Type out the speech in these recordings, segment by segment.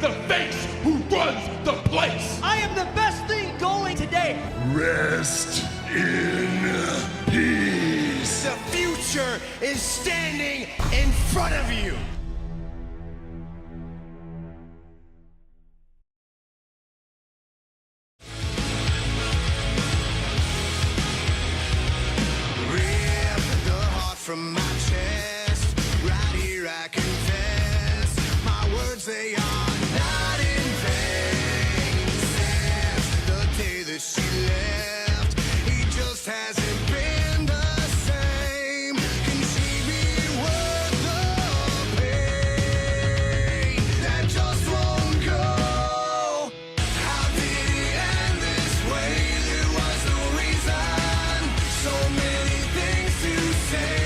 the face who runs the place. I am the best thing going today. Rest in peace. The future is standing in front of you. From my chest, right here I confess, my words they are not in vain. Since the day that she left, he just hasn't been the same. Can she be worth the pain that just won't go? How did it end this way? There was no reason. So many things to say.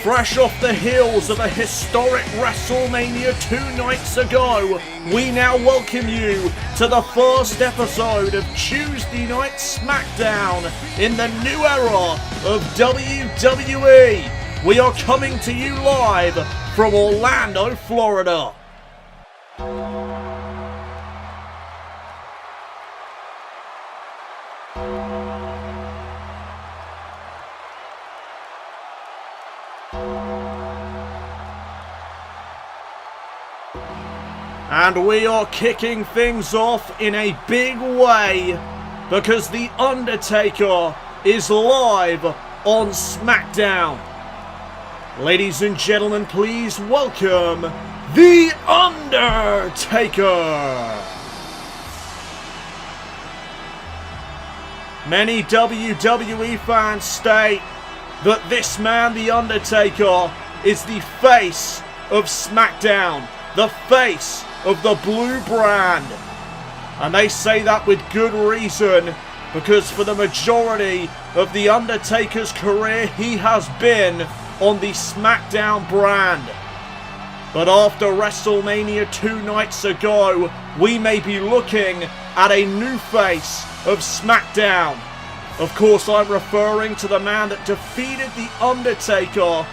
Fresh off the heels of a historic WrestleMania 2 nights ago, we now welcome you to the first episode of Tuesday Night SmackDown in the new era of WWE. We are coming to you live from Orlando, Florida. And we are kicking things off in a big way because The Undertaker is live on SmackDown. Ladies and gentlemen, please welcome The Undertaker. Many WWE fans state that this man, The Undertaker, is the face of SmackDown, the face of the blue brand. And they say that with good reason, because for the majority of The Undertaker's career, he has been on the SmackDown brand. But after WrestleMania 2 nights ago, we may be looking at a new face of SmackDown. Of course, I'm referring to the man that defeated The Undertaker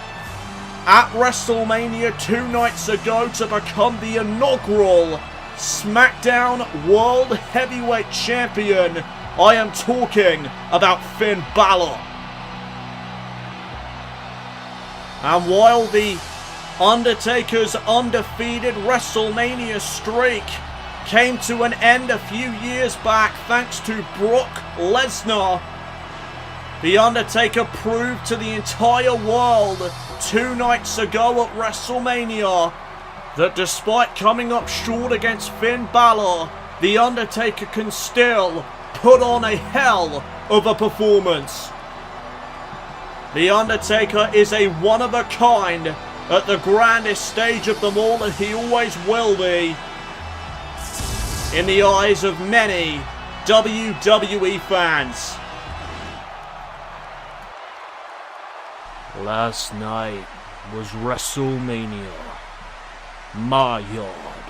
at WrestleMania 2 nights ago to become the inaugural SmackDown World Heavyweight Champion. I am talking about Finn Balor. And while The Undertaker's undefeated WrestleMania streak came to an end a few years back thanks to Brock Lesnar, The Undertaker proved to the entire world 2 nights ago at WrestleMania that despite coming up short against Finn Balor, The Undertaker can still put on a hell of a performance. The Undertaker is a one-of-a-kind at the grandest stage of them all, and he always will be in the eyes of many WWE fans. Last night was WrestleMania, my yard,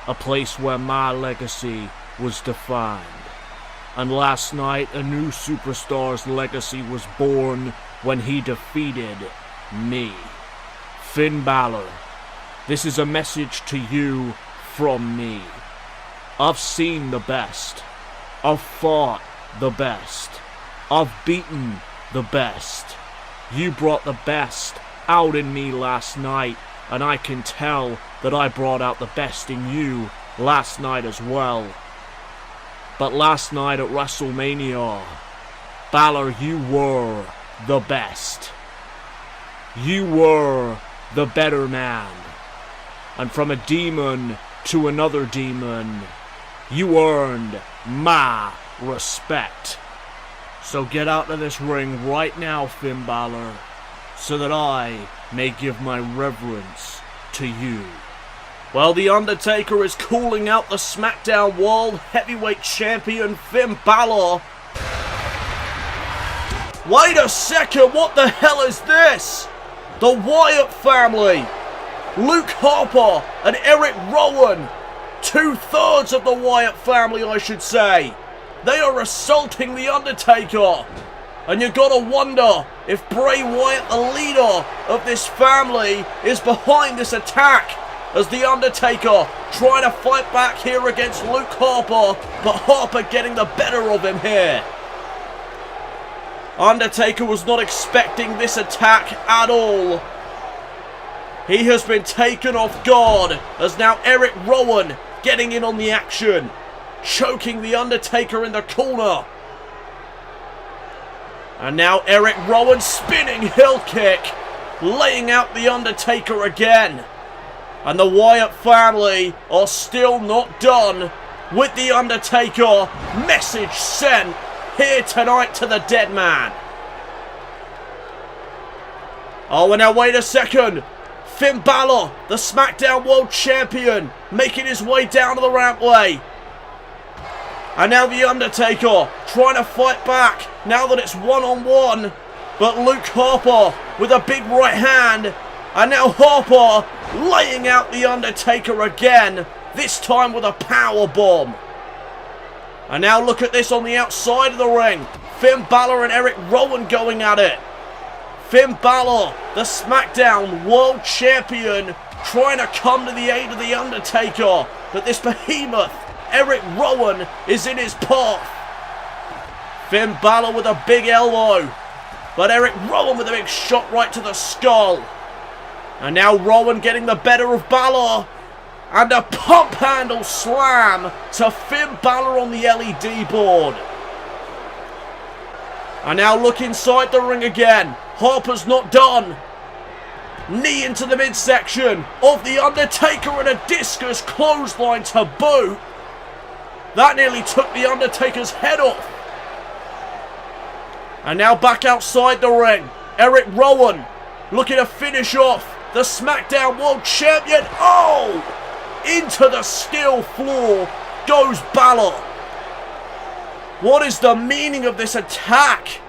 a place where my legacy was defined. And last night a new superstar's legacy was born when he defeated me, Finn Balor. This is a message to you from me. I've seen the best. I've fought the best. I've beaten the best. You brought the best out in me last night, and I can tell that I brought out the best in you last night as well. But last night at WrestleMania, Balor, you were the best. You were the better man. And from a demon to another demon, you earned my respect. So get out of this ring right now, Finn Balor, so that I may give my reverence to you. Well, The Undertaker is calling out the SmackDown World Heavyweight Champion, Finn Balor. Wait a second, what the hell is this? The Wyatt family. Luke Harper and Eric Rowan. 2/3 of the Wyatt family, I should say. They are assaulting The Undertaker. And you gotta wonder if Bray Wyatt, the leader of this family, is behind this attack. As The Undertaker trying to fight back here against Luke Harper, but Harper getting the better of him here. Undertaker was not expecting this attack at all. He has been taken off guard as now Eric Rowan getting in on the action, choking The Undertaker in the corner. And now Eric Rowan spinning heel kick, laying out The Undertaker again. And the Wyatt family are still not done with The Undertaker. Message sent here tonight to the dead man. Oh, and now wait a second. Finn Balor, the SmackDown World Champion, making his way down to the rampway. And now The Undertaker trying to fight back now that it's one-on-one. But Luke Harper with a big right hand. And now Harper laying out The Undertaker again, this time with a power bomb. And now look at this on the outside of the ring. Finn Balor and Eric Rowan going at it. Finn Balor, the SmackDown World Champion, trying to come to the aid of The Undertaker. But this behemoth, Eric Rowan, is in his path. Finn Balor with a big elbow. But Eric Rowan with a big shot right to the skull. And now Rowan getting the better of Balor. And a pump handle slam to Finn Balor on the LED board. And now look inside the ring again. Harper's not done. Knee into the midsection of The Undertaker and a discus clothesline to boot. That nearly took The Undertaker's head off. And now back outside the ring. Eric Rowan looking to finish off the SmackDown World Champion. Oh! Into the steel floor goes Balor. What is the meaning of this attack?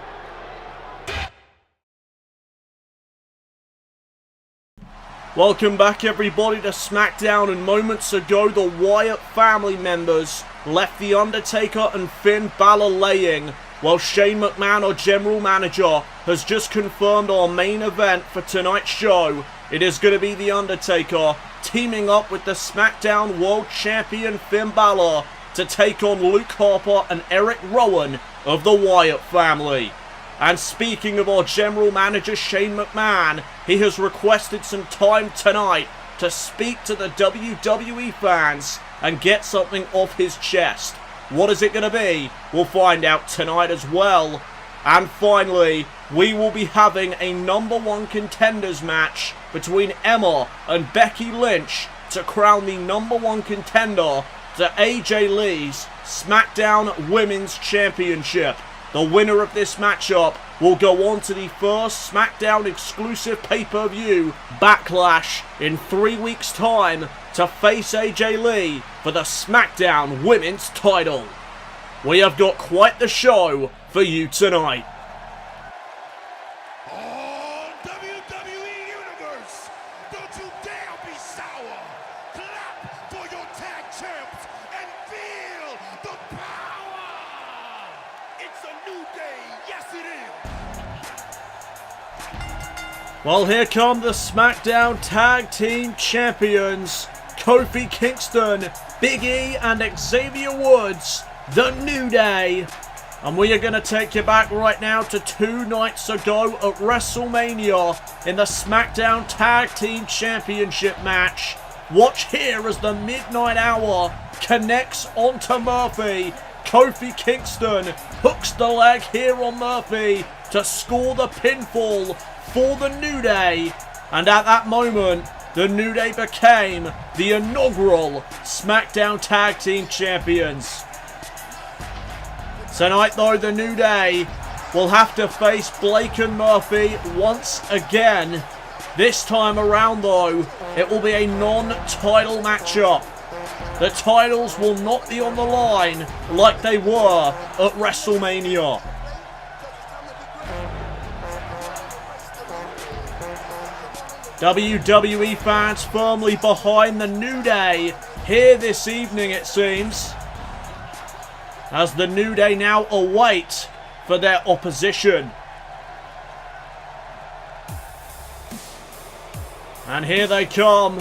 Welcome back everybody to SmackDown, and moments ago the Wyatt family members left The Undertaker and Finn Balor laying, while Shane McMahon, our general manager, has just confirmed our main event for tonight's show. It is going to be The Undertaker teaming up with the SmackDown World Champion Finn Balor to take on Luke Harper and Eric Rowan of the Wyatt family. And speaking of our general manager Shane McMahon, he has requested some time tonight to speak to the WWE fans and get something off his chest. What is it going to be? We'll find out tonight as well. And finally, we will be having a #1 contenders match between Emma and Becky Lynch to crown the #1 contender to AJ Lee's SmackDown Womens Championship. The winner of this matchup will go on to the first SmackDown exclusive pay-per-view, Backlash, in 3 weeks' time to face AJ Lee for the SmackDown Women's title. We have got quite the show for you tonight. Oh, WWE Universe, don't you dare be sour. Clap for your tag champs and feel the power. It's a new day, yes it is. Well, here come the SmackDown Tag Team Champions, Kofi Kingston, Big E, and Xavier Woods, The New Day. And we are going to take you back right now to 2 nights ago at WrestleMania in the SmackDown Tag Team Championship match. Watch here as the Midnight Hour connects onto Murphy. Kofi Kingston hooks the leg here on Murphy to score the pinfall for The New Day. And at that moment, The New Day became the inaugural SmackDown Tag Team Champions. Tonight though, The New Day will have to face Blake and Murphy once again. This time around though, it will be a non-title matchup. The titles will not be on the line like they were at WrestleMania. WWE fans firmly behind the New Day here this evening, it seems, as the New Day now await for their opposition. And here they come.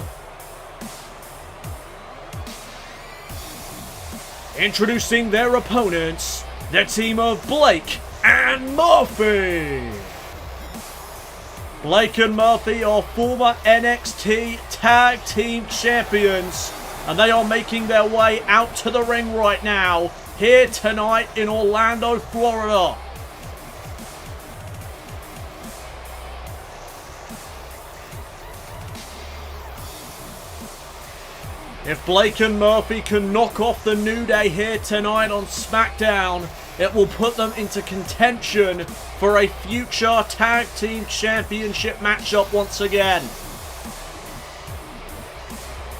Introducing their opponents, the team of Blake and Murphy. Blake and Murphy are former NXT Tag Team Champions, and they are making their way out to the ring right now, here tonight in Orlando, Florida. If Blake and Murphy can knock off the New Day here tonight on SmackDown, it will put them into contention for a future Tag Team Championship matchup once again.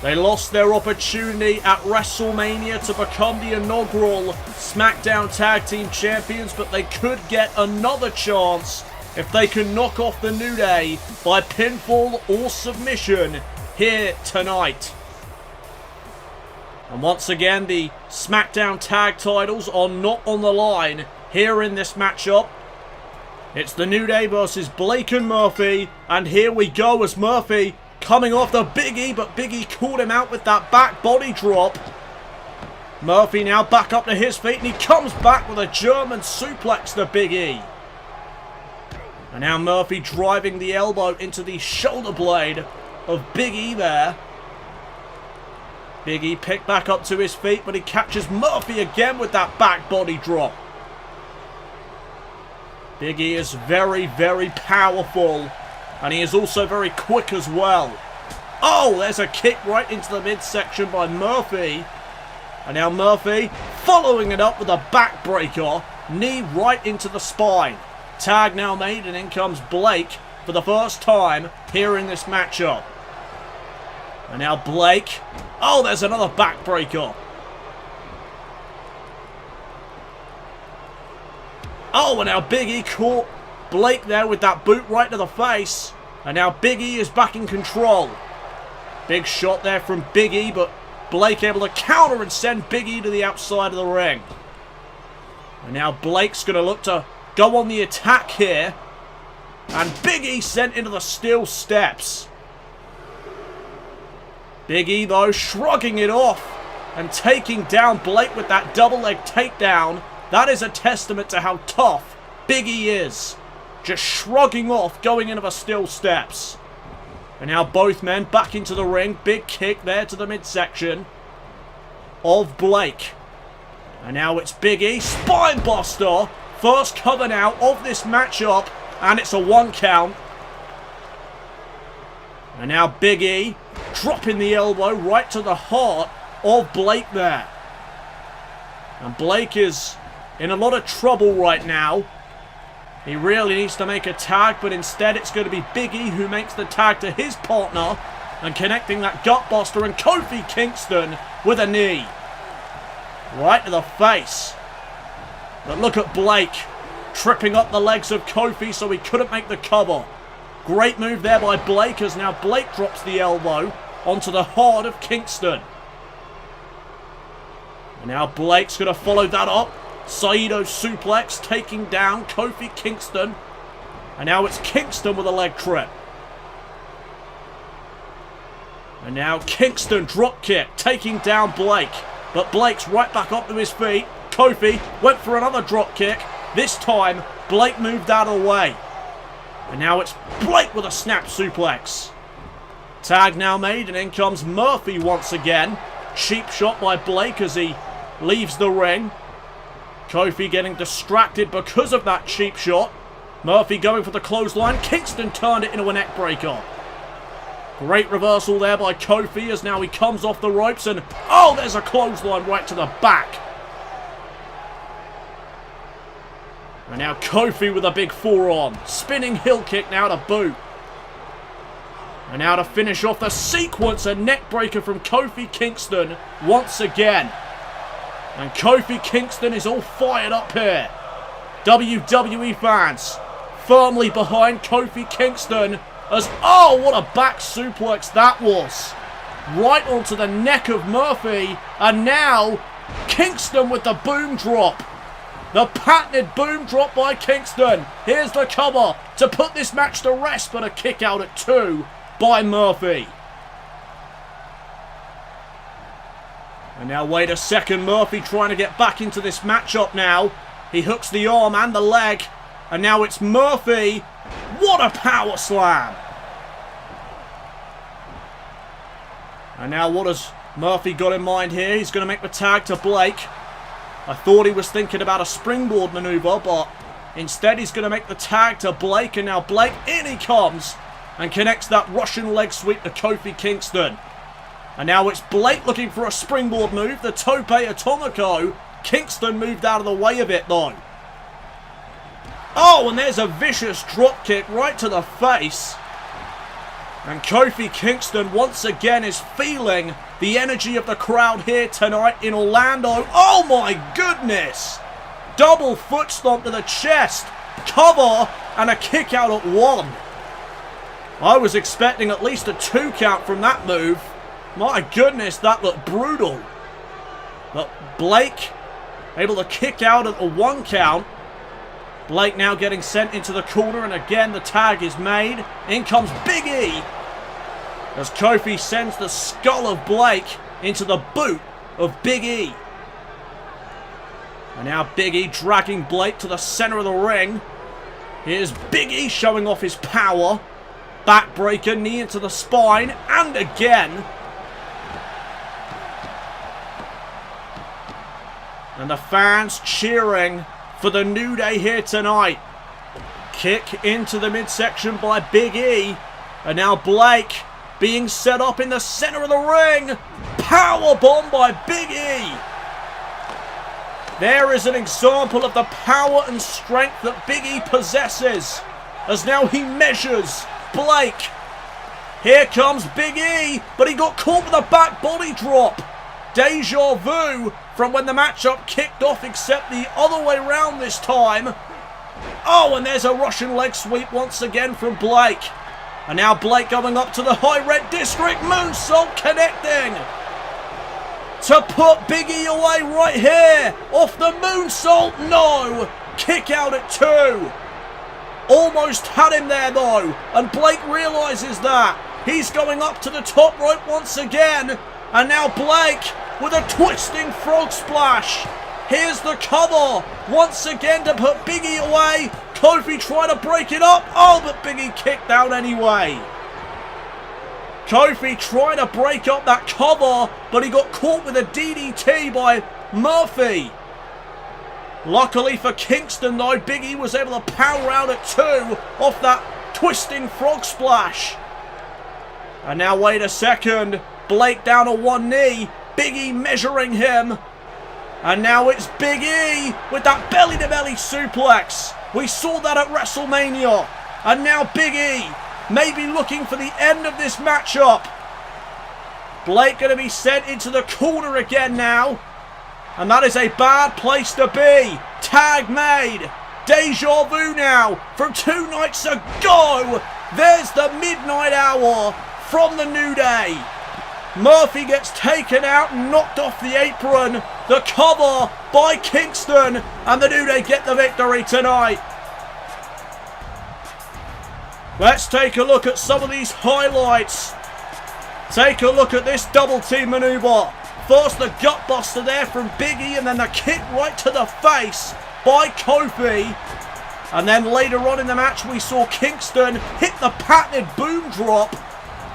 They lost their opportunity at WrestleMania to become the inaugural SmackDown Tag Team Champions, but they could get another chance if they can knock off the New Day by pinfall or submission here tonight. And once again, the SmackDown Tag titles are not on the line here in this matchup. It's the New Day versus Blake and Murphy. And here we go as Murphy coming off the Big E, but Big E called him out with that back body drop. Murphy now back up to his feet, and he comes back with a German suplex to Big E. And now Murphy driving the elbow into the shoulder blade of Big E there. Big E picked back up to his feet, but he catches Murphy again with that back body drop. Big E is very, very powerful, and he is also very quick as well. Oh, there's a kick right into the midsection by Murphy. And now Murphy following it up with a backbreaker, knee right into the spine. Tag now made, and in comes Blake for the first time here in this matchup. And now Blake. Oh, there's another backbreaker. Oh, and now Big E caught Blake there with that boot right to the face. And now Big E is back in control. Big shot there from Big E, but Blake able to counter and send Big E to the outside of the ring. And now Blake's going to look to go on the attack here. And Big E sent into the steel steps. Big E, though, shrugging it off and taking down Blake with that double leg takedown. That is a testament to how tough Big E is. Just shrugging off, going into the steel steps. And now both men back into the ring. Big kick there to the midsection of Blake. And now it's Big E. Spine buster. First cover now of this matchup. And it's a 1 count. And now Big E dropping the elbow right to the heart of Blake there. And Blake is in a lot of trouble right now. He really needs to make a tag, but instead it's going to be Big E who makes the tag to his partner and connecting that gutbuster, and Kofi Kingston with a knee right to the face. But look at Blake tripping up the legs of Kofi so he couldn't make the cover. Great move there by Blake, as now Blake drops the elbow onto the heart of Kingston. And now Blake's going to follow that up. Saito suplex taking down Kofi Kingston. And now it's Kingston with a leg trip. And now Kingston drop kick taking down Blake. But Blake's right back up to his feet. Kofi went for another drop kick. This time Blake moved out of the way. And now it's Blake with a snap suplex. Tag now made, and in comes Murphy once again. Cheap shot by Blake as he leaves the ring. Kofi getting distracted because of that cheap shot. Murphy going for the clothesline. Kingston turned it into a neck breaker. Great reversal there by Kofi as now he comes off the ropes, and oh, there's a clothesline right to the back. And now Kofi with a big forearm. Spinning heel kick now to boot. And now to finish off the sequence, a neck breaker from Kofi Kingston once again. And Kofi Kingston is all fired up here. WWE fans firmly behind Kofi Kingston As, oh, what a back suplex that was. Right onto the neck of Murphy. And now, Kingston with the boom drop. The patented boom drop by Kingston. Here's the cover to put this match to rest, but a kick out at 2 by Murphy. And now, wait a second, Murphy trying to get back into this matchup now. He hooks the arm and the leg. And now it's Murphy. What a power slam. And now what has Murphy got in mind here? He's going to make the tag to Blake. I thought he was thinking about a springboard maneuver, but instead he's going to make the tag to Blake. And now Blake, in he comes and connects that Russian leg sweep to Kofi Kingston. And now it's Blake looking for a springboard move, the Tope Atomico. Kingston moved out of the way of it though. Oh, and there's a vicious drop kick right to the face. And Kofi Kingston once again is feeling the energy of the crowd here tonight in Orlando. Oh my goodness! Double foot stomp to the chest, cover, and a kick out at 1. I was expecting at least a 2 count from that move. My goodness, that looked brutal. But Blake able to kick out at the 1 count. Blake now getting sent into the corner, and again the tag is made. In comes Big E as Kofi sends the skull of Blake into the boot of Big E. And now Big E dragging Blake to the center of the ring. Here's Big E showing off his power. Backbreaker, knee into the spine, and again. And the fans cheering for the New Day here tonight. Kick into the midsection by Big E. And now Blake being set up in the center of the ring. Powerbomb by Big E. There is an example of the power and strength that Big E possesses. As now he measures Blake. Here comes Big E. But he got caught with a back body drop. Deja vu from when the matchup kicked off, except the other way around this time. Oh, and there's a Russian leg sweep once again from Blake. And now Blake going up to the high red district. Moonsault connecting to put Big E away right here. Off the moonsault, no. Kick out at 2. Almost had him there though. And Blake realizes that. He's going up to the top rope once again. And now Blake with a twisting frog splash. Here's the cover once again to put Big E away. Kofi trying to break it up. Oh, but Big E kicked out anyway. Kofi trying to break up that cover, but he got caught with a DDT by Murphy. Luckily for Kingston though, Big E was able to power out at 2 off that twisting frog splash. And now wait a second. Blake down on 1 knee. Big E measuring him. And now it's Big E with that belly-to-belly suplex. We saw that at WrestleMania. And now Big E maybe looking for the end of this matchup. Blake going to be sent into the corner again now. And that is a bad place to be. Tag made. Deja vu now from 2 nights ago. There's the midnight hour from the New Day. Murphy gets taken out and knocked off the apron. The cover by Kingston. And the New Day get the victory tonight. Let's take a look at some of these highlights. Take a look at this double team maneuver. First the gutbuster there from Big E, and then the kick right to the face by Kofi. And then later on in the match we saw Kingston hit the patented boom drop.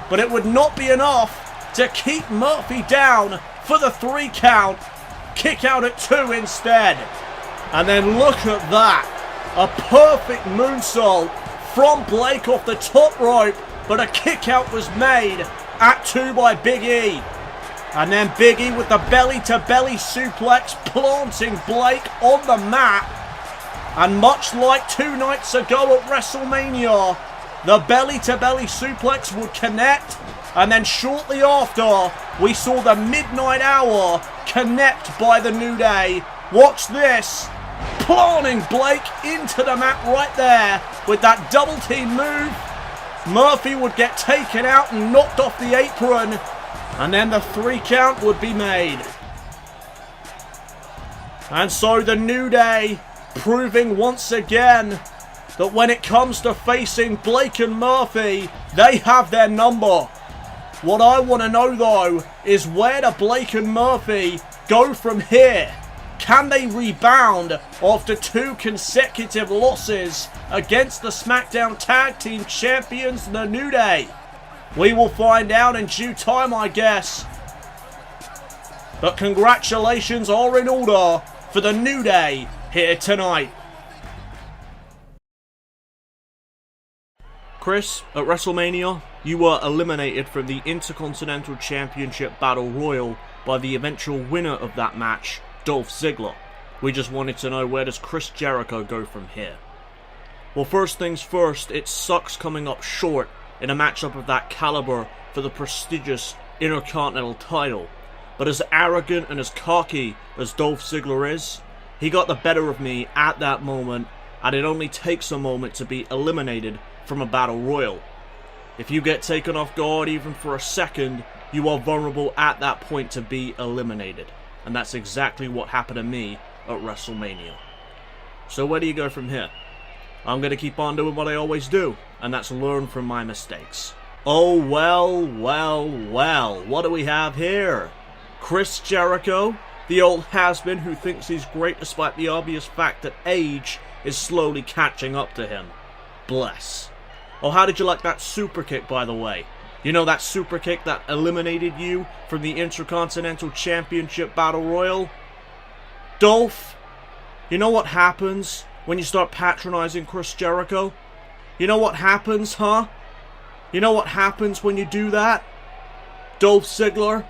But it would not be enough to keep Murphy down for the 3 count. Kick out at 2 instead. And then look at that. A perfect moonsault from Blake off the top rope. But a kick out was made at 2 by Big E. And then Big E with the belly-to-belly suplex, planting Blake on the mat. And much like 2 nights ago at WrestleMania, the belly-to-belly suplex would connect. And then shortly after, we saw the midnight hour connect by the New Day. Watch this. Planting Blake into the mat right there with that double team move. Murphy would get taken out and knocked off the apron, and then the 3 count would be made. And so the New Day proving once again that when it comes to facing Blake and Murphy, they have their number. What I want to know though is where do Blake and Murphy go from here? Can they rebound after 2 consecutive losses against the SmackDown Tag Team Champions, the New Day? We will find out in due time, I guess. But congratulations are in order for the New Day here tonight. Chris, at WrestleMania, you were eliminated from the Intercontinental Championship Battle Royal by the eventual winner of that match, Dolph Ziggler. We just wanted to know, where does Chris Jericho go from here? Well, first things first, it sucks coming up short in a matchup of that caliber for the prestigious Intercontinental title. But as arrogant and as cocky as Dolph Ziggler is, he got the better of me at that moment, and it only takes a moment to be eliminated from a battle royal. If you get taken off guard even for a second, you are vulnerable at that point to be eliminated. And that's exactly what happened to me at WrestleMania. So where do you go from here? I'm going to keep on doing what I always do, and that's learn from my mistakes. Oh, well, what do we have here? Chris Jericho, the old has-been who thinks he's great despite the obvious fact that age is slowly catching up to him. Bless. Oh, how did you like that super kick, by the way? You know that super kick that eliminated you from the Intercontinental Championship Battle Royal? Dolph, you know what happens when you start patronizing Chris Jericho? You know what happens, huh? You know what happens when you do that? Dolph Ziggler?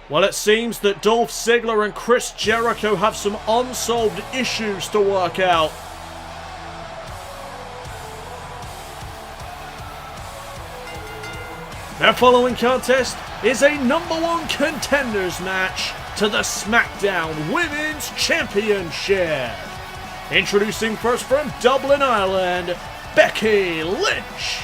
Well, it seems that Dolph Ziggler and Chris Jericho have some unsolved issues to work out. Their following contest is a #1 contenders match to the SmackDown Women's Championship. Introducing first from Dublin, Ireland, Becky Lynch.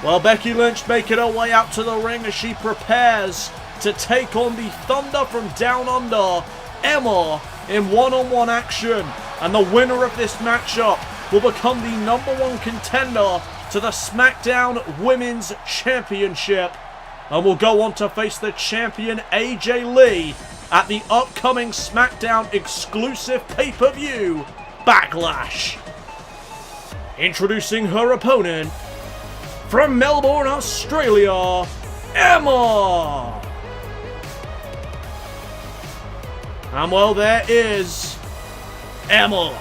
Well, Becky Lynch making her way out to the ring as she prepares to take on the Thunder from Down Under, Emma, in one-on-one action. And the winner of this matchup will become the #1 contender to the SmackDown Women's Championship, and will go on to face the champion AJ Lee at the upcoming SmackDown exclusive pay-per-view, Backlash. Introducing her opponent, from Melbourne, Australia, Emma. And well, there is Emma.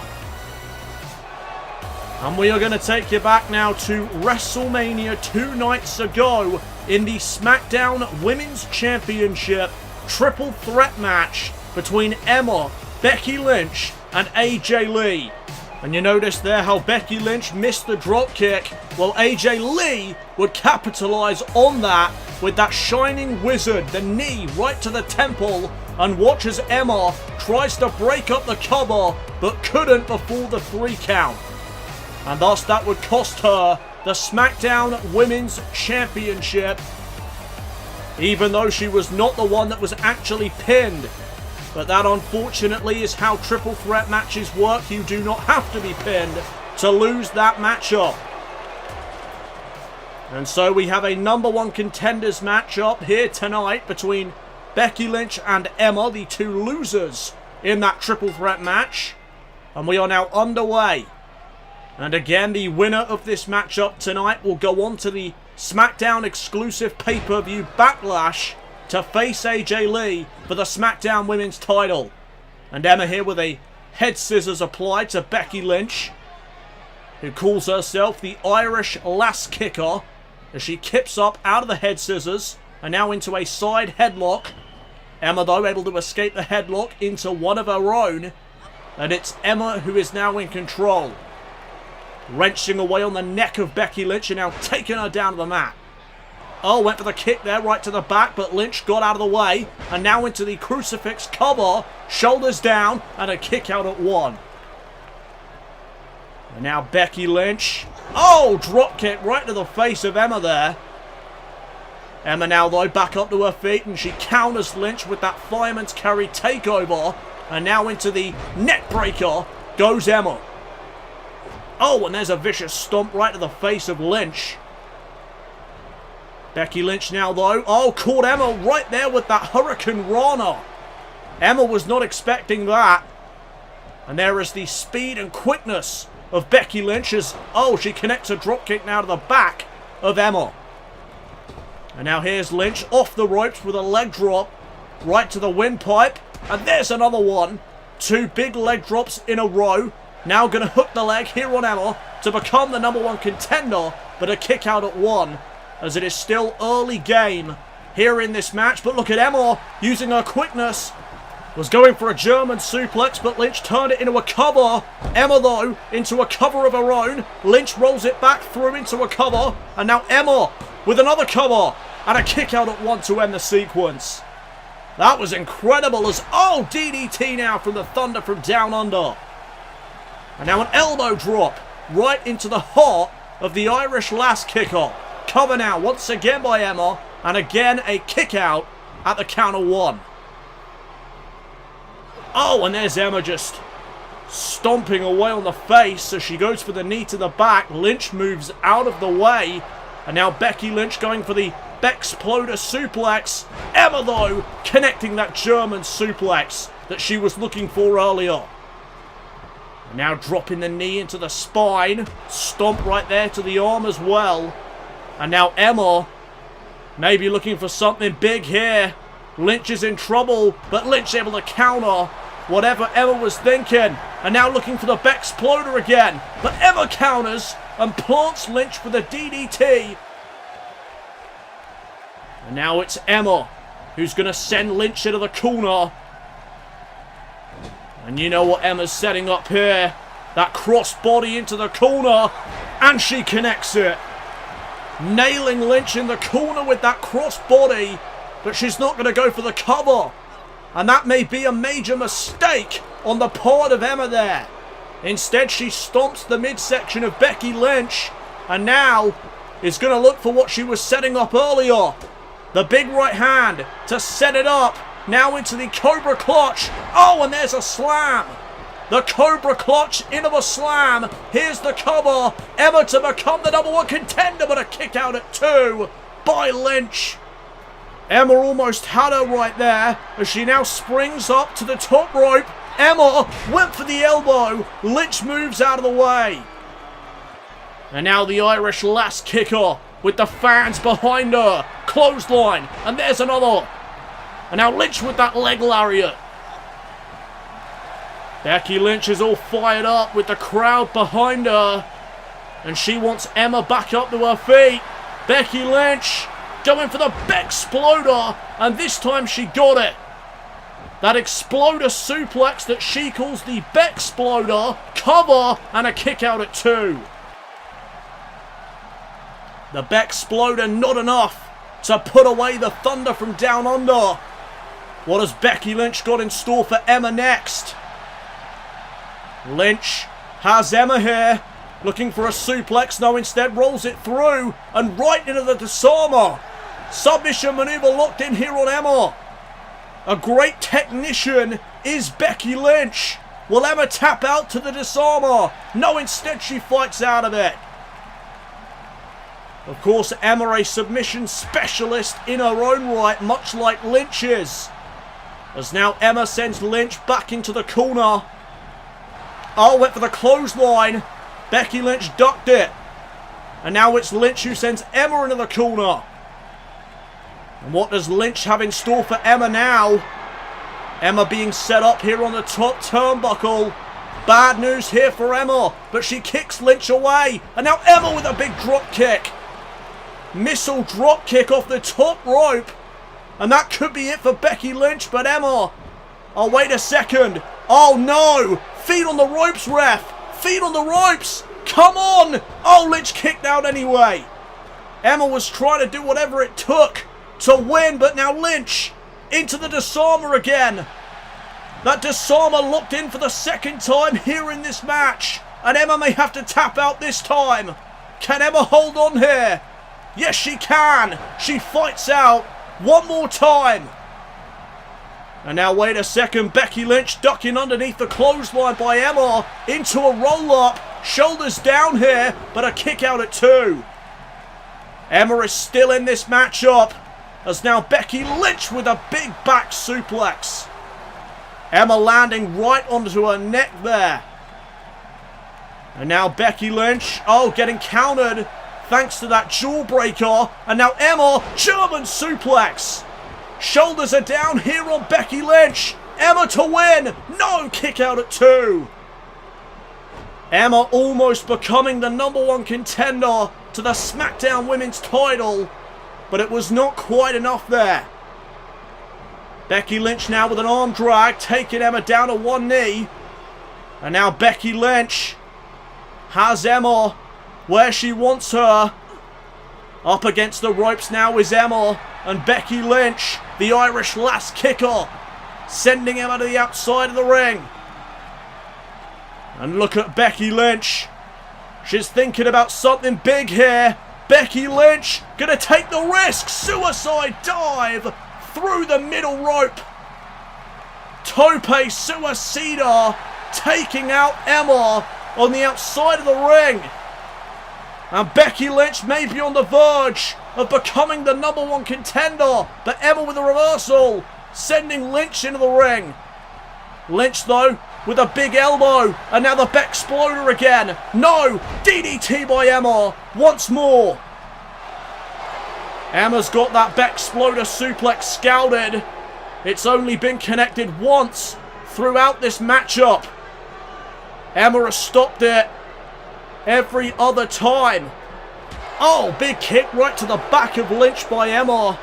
And we are going to take you back now to WrestleMania 2 nights ago in the SmackDown Women's Championship triple threat match between Emma, Becky Lynch, and AJ Lee. And you notice there how Becky Lynch missed the drop kick, while AJ Lee would capitalize on that with that shining wizard, the knee right to the temple, and watch as Emma tries to break up the cover but couldn't before the 3 count. And thus that would cost her the SmackDown Women's Championship, even though she was not the one that was actually pinned. But that unfortunately is how triple threat matches work. You do not have to be pinned to lose that matchup. And so we have a #1 contenders matchup here tonight between Becky Lynch and Emma, the 2 losers in that triple threat match. And we are now underway. And again, the winner of this matchup tonight will go on to the SmackDown exclusive pay-per-view Backlash to face AJ Lee for the SmackDown Women's title. And Emma here with a head scissors applied to Becky Lynch, who calls herself the Irish Lass Kicker, as she kips up out of the head scissors and now into a side headlock. Emma, though, able to escape the headlock into one of her own, and it's Emma who is now in control. Wrenching away on the neck of Becky Lynch and now taking her down to the mat. Oh, went for the kick there, right to the back, but Lynch got out of the way. And now into the crucifix cover, shoulders down, and a kick out at 1. And now Becky Lynch. Oh, drop kick right to the face of Emma there. Emma now, though, back up to her feet, and she counters Lynch with that fireman's carry takeover. And now into the neck breaker goes Emma. Oh, and there's a vicious stomp right to the face of Lynch. Becky Lynch now, though. Oh, caught Emma right there with that Hurricane Rana. Emma was not expecting that. And there is the speed and quickness of Becky Lynch as, oh, she connects a dropkick now to the back of Emma. And now here's Lynch off the ropes with a leg drop right to the windpipe. And there's another one. 2 big leg drops in a row. Now going to hook the leg here on Emma to become the #1 contender. But a kick out at 1. As it is still early game here in this match. But look at Emma using her quickness. Was going for a German suplex, but Lynch turned it into a cover. Emma, though, into a cover of her own. Lynch rolls it back through into a cover. And now Emma with another cover. And a kick out at 1 to end the sequence. That was incredible as, oh, DDT now from the Thunder from down under. And now an elbow drop right into the heart of the Irish Lass kicker. Cover now once again by Emma, and again a kick out at the count of 1. Oh, and there's Emma just stomping away on the face as she goes for the knee to the back. Lynch moves out of the way, and now Becky Lynch going for the Bexploder suplex. Emma, though, connecting that German suplex that she was looking for earlier. And now dropping the knee into the spine. Stomp right there to the arm as well. And now Emma, maybe looking for something big here. Lynch is in trouble, but Lynch able to counter whatever Emma was thinking. And now looking for the Bexploder again. But Emma counters and plants Lynch with a DDT. And now it's Emma who's going to send Lynch into the corner. And you know what Emma's setting up here. That crossbody into the corner. And she connects it. Nailing Lynch in the corner with that crossbody, but she's not going to go for the cover. And that may be a major mistake on the part of Emma there. Instead, she stomps the midsection of Becky Lynch, and now is going to look for what she was setting up earlier. The big right hand to set it up. Now into the Cobra Clutch. Oh, and there's a slam. The Cobra Clutch into the slam. Here's the cover. Emma to become the #1 contender, but a kick out at 2 by Lynch. Emma almost had her right there as she now springs up to the top rope. Emma went for the elbow. Lynch moves out of the way. And now the Irish Lass kicker with the fans behind her. Clothesline. And there's another. And now Lynch with that leg lariat. Becky Lynch is all fired up with the crowd behind her. And she wants Emma back up to her feet. Becky Lynch going for the Bexploder. And this time she got it. That Exploder suplex that she calls the Bexploder. Cover and a kick out at 2. The Bexploder not enough to put away the Thunder from down under. What has Becky Lynch got in store for Emma next? Lynch has Emma here, looking for a suplex. No, instead rolls it through and right into the disarmer. Submission maneuver locked in here on Emma. A great technician is Becky Lynch. Will Emma tap out to the disarmer? No, instead she fights out of it. Of course, Emma a submission specialist in her own right, much like Lynch is. As now Emma sends Lynch back into the corner. Oh, went for the clothesline. Becky Lynch ducked it. And now it's Lynch who sends Emma into the corner. And what does Lynch have in store for Emma now? Emma being set up here on the top turnbuckle. Bad news here for Emma, but she kicks Lynch away. And now Emma with a big drop kick. Missile drop kick off the top rope. And that could be it for Becky Lynch, but Emma. Oh, wait a second. Oh, no. Feet on the ropes, ref. Feet on the ropes. Come on. Oh, Lynch kicked out anyway. Emma was trying to do whatever it took to win, but now Lynch into the disarmer again. That disarmer locked in for the second time here in this match. And Emma may have to tap out this time. Can Emma hold on here? Yes, she can. She fights out one more time. And now wait a second. Becky Lynch ducking underneath the clothesline by Emma into a roll-up. Shoulders down here, but a kick out at 2. Emma is still in this matchup. As now Becky Lynch with a big back suplex. Emma landing right onto her neck there. And now Becky Lynch, getting countered thanks to that jawbreaker. And now Emma, German suplex. Shoulders are down here on Becky Lynch. Emma to win. No, kick out at 2. Emma almost becoming the #1 contender to the SmackDown Women's title. But it was not quite enough there. Becky Lynch now with an arm drag, taking Emma down to one knee. And now Becky Lynch has Emma where she wants her. Up against the ropes now is Emma. And Becky Lynch, the Irish lass kicker, sending Emma to the outside of the ring. And look at Becky Lynch. She's thinking about something big here. Becky Lynch gonna take the risk. Suicide dive through the middle rope. Tope suicida taking out Emma on the outside of the ring. And Becky Lynch may be on the verge of becoming the #1 contender. But Emma with a reversal, sending Lynch into the ring. Lynch though with a big elbow. And now the Bexploder again. No! DDT by Emma once more. Emma's got that Bexploder suplex scouted. It's only been connected once throughout this matchup. Emma has stopped it every other time. Oh, big kick right to the back of Lynch by Emma.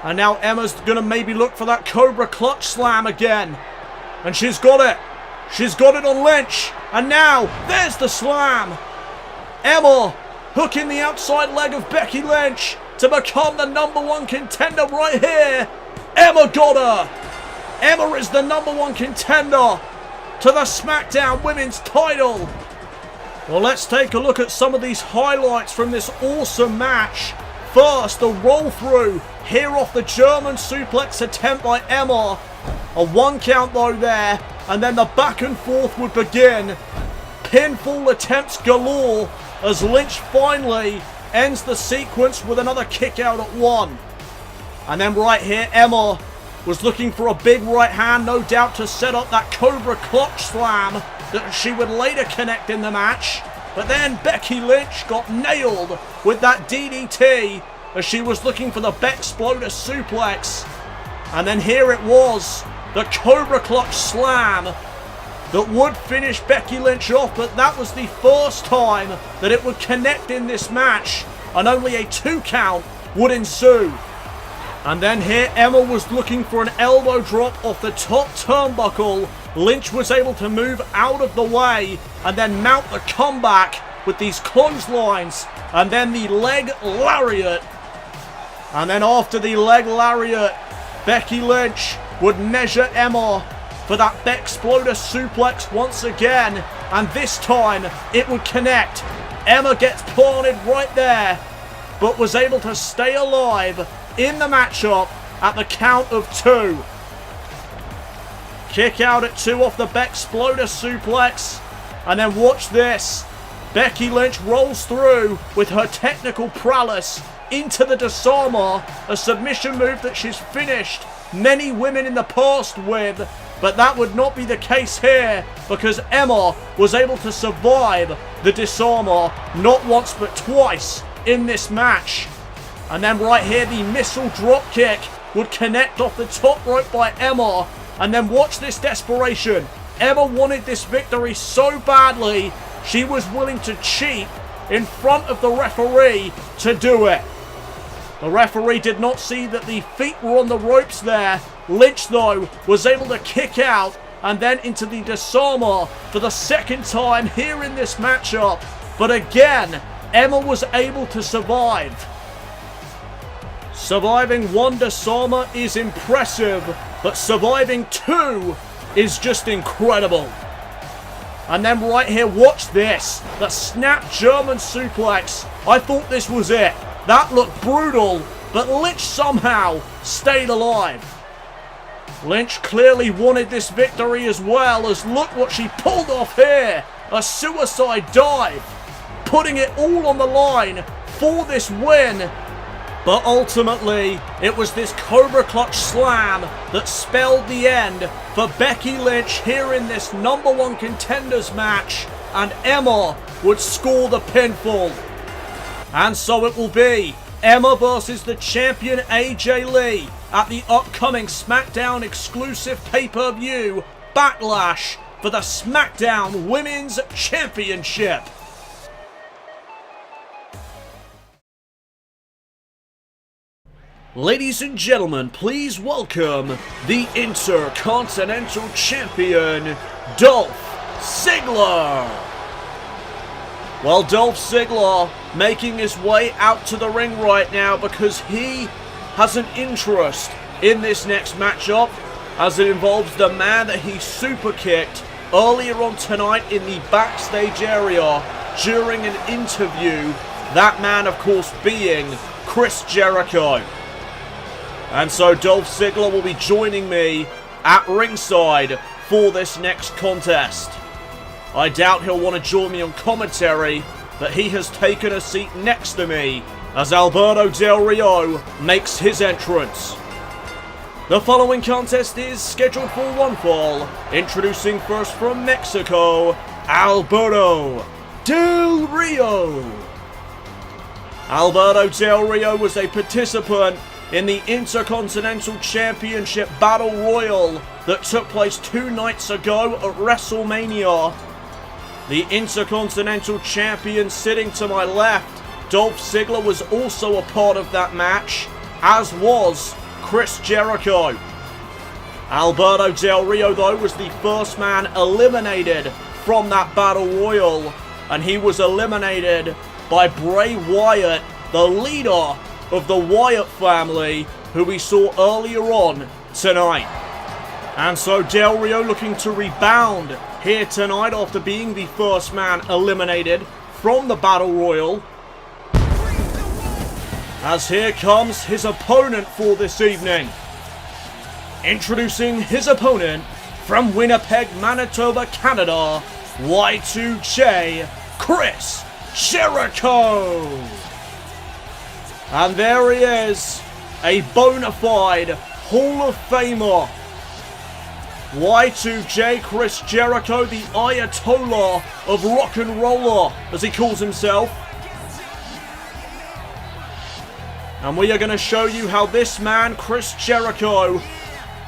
And now Emma's going to maybe look for that Cobra Clutch Slam again. And she's got it. She's got it on Lynch. And now, there's the slam. Emma hooking the outside leg of Becky Lynch to become the #1 contender right here. Emma got her. Emma is the #1 contender to the SmackDown Women's title. Well, let's take a look at some of these highlights from this awesome match. First, the roll through here off the German suplex attempt by Emma. A 1 count though there, and then the back and forth would begin. Pinfall attempts galore as Lynch finally ends the sequence with another kick out at 1. And then right here, Emma was looking for a big right hand, no doubt to set up that Cobra Clutch Slam that she would later connect in the match. But then Becky Lynch got nailed with that DDT as she was looking for the Bexploder suplex. And then here it was, the Cobra Clutch Slam that would finish Becky Lynch off, but that was the first time that it would connect in this match, and only a 2 count would ensue. And then here Emma was looking for an elbow drop off the top turnbuckle. Lynch was able to move out of the way and then mount the comeback with these clotheslines and then the leg lariat. And then after the leg lariat, Becky Lynch would measure Emma for that Bexploder suplex once again, and this time it would connect. Emma gets planted right there, but was able to stay alive in the matchup at the count of 2. Kick out at 2 off the Bexploder suplex, and then watch this. Becky Lynch rolls through with her technical prowess into the disarmer, a submission move that she's finished many women in the past with, but that would not be the case here because Emma was able to survive the disarmer not once but twice in this match. And then right here, the missile drop kick would connect off the top rope by Emma. And then watch this desperation. Emma wanted this victory so badly, she was willing to cheat in front of the referee to do it. The referee did not see that the feet were on the ropes there. Lynch, though, was able to kick out and then into the disarmer for the second time here in this matchup. But again, Emma was able to survive. Surviving one Sama is impressive, but surviving two is just incredible. And then right here, watch this. The snap German suplex. I thought this was it. That looked brutal, but Lynch somehow stayed alive. Lynch clearly wanted this victory as well, as look what she pulled off here. A suicide dive, putting it all on the line for this win. But ultimately, it was this Cobra Clutch Slam that spelled the end for Becky Lynch here in this #1 Contenders match, and Emma would score the pinfall. And so it will be Emma versus the champion AJ Lee at the upcoming SmackDown exclusive pay-per-view Backlash for the SmackDown Women's Championship. Ladies and gentlemen, please welcome the Intercontinental Champion, Dolph Ziggler. Well, Dolph Ziggler making his way out to the ring right now because he has an interest in this next matchup, as it involves the man that he super kicked earlier on tonight in the backstage area during an interview. That man, of course, being Chris Jericho. And so Dolph Ziggler will be joining me at ringside for this next contest. I doubt he'll want to join me on commentary, but he has taken a seat next to me as Alberto Del Rio makes his entrance. The following contest is scheduled for one fall. Introducing first from Mexico, Alberto Del Rio. Alberto Del Rio was a participant in the Intercontinental Championship Battle Royal that took place 2 nights ago at WrestleMania. The Intercontinental Champion sitting to my left, Dolph Ziggler, was also a part of that match, as was Chris Jericho. Alberto Del Rio, though, was the first man eliminated from that Battle Royal, and he was eliminated by Bray Wyatt, the leader of the Wyatt family, who we saw earlier on tonight. And so Del Rio looking to rebound here tonight after being the first man eliminated from the Battle Royal. As here comes his opponent for this evening. Introducing his opponent from Winnipeg, Manitoba, Canada, Y2J, Chris Jericho. And there he is, a bona fide Hall of Famer. Y2J Chris Jericho, the Ayatollah of rock and roller, as he calls himself. And we are going to show you how this man, Chris Jericho,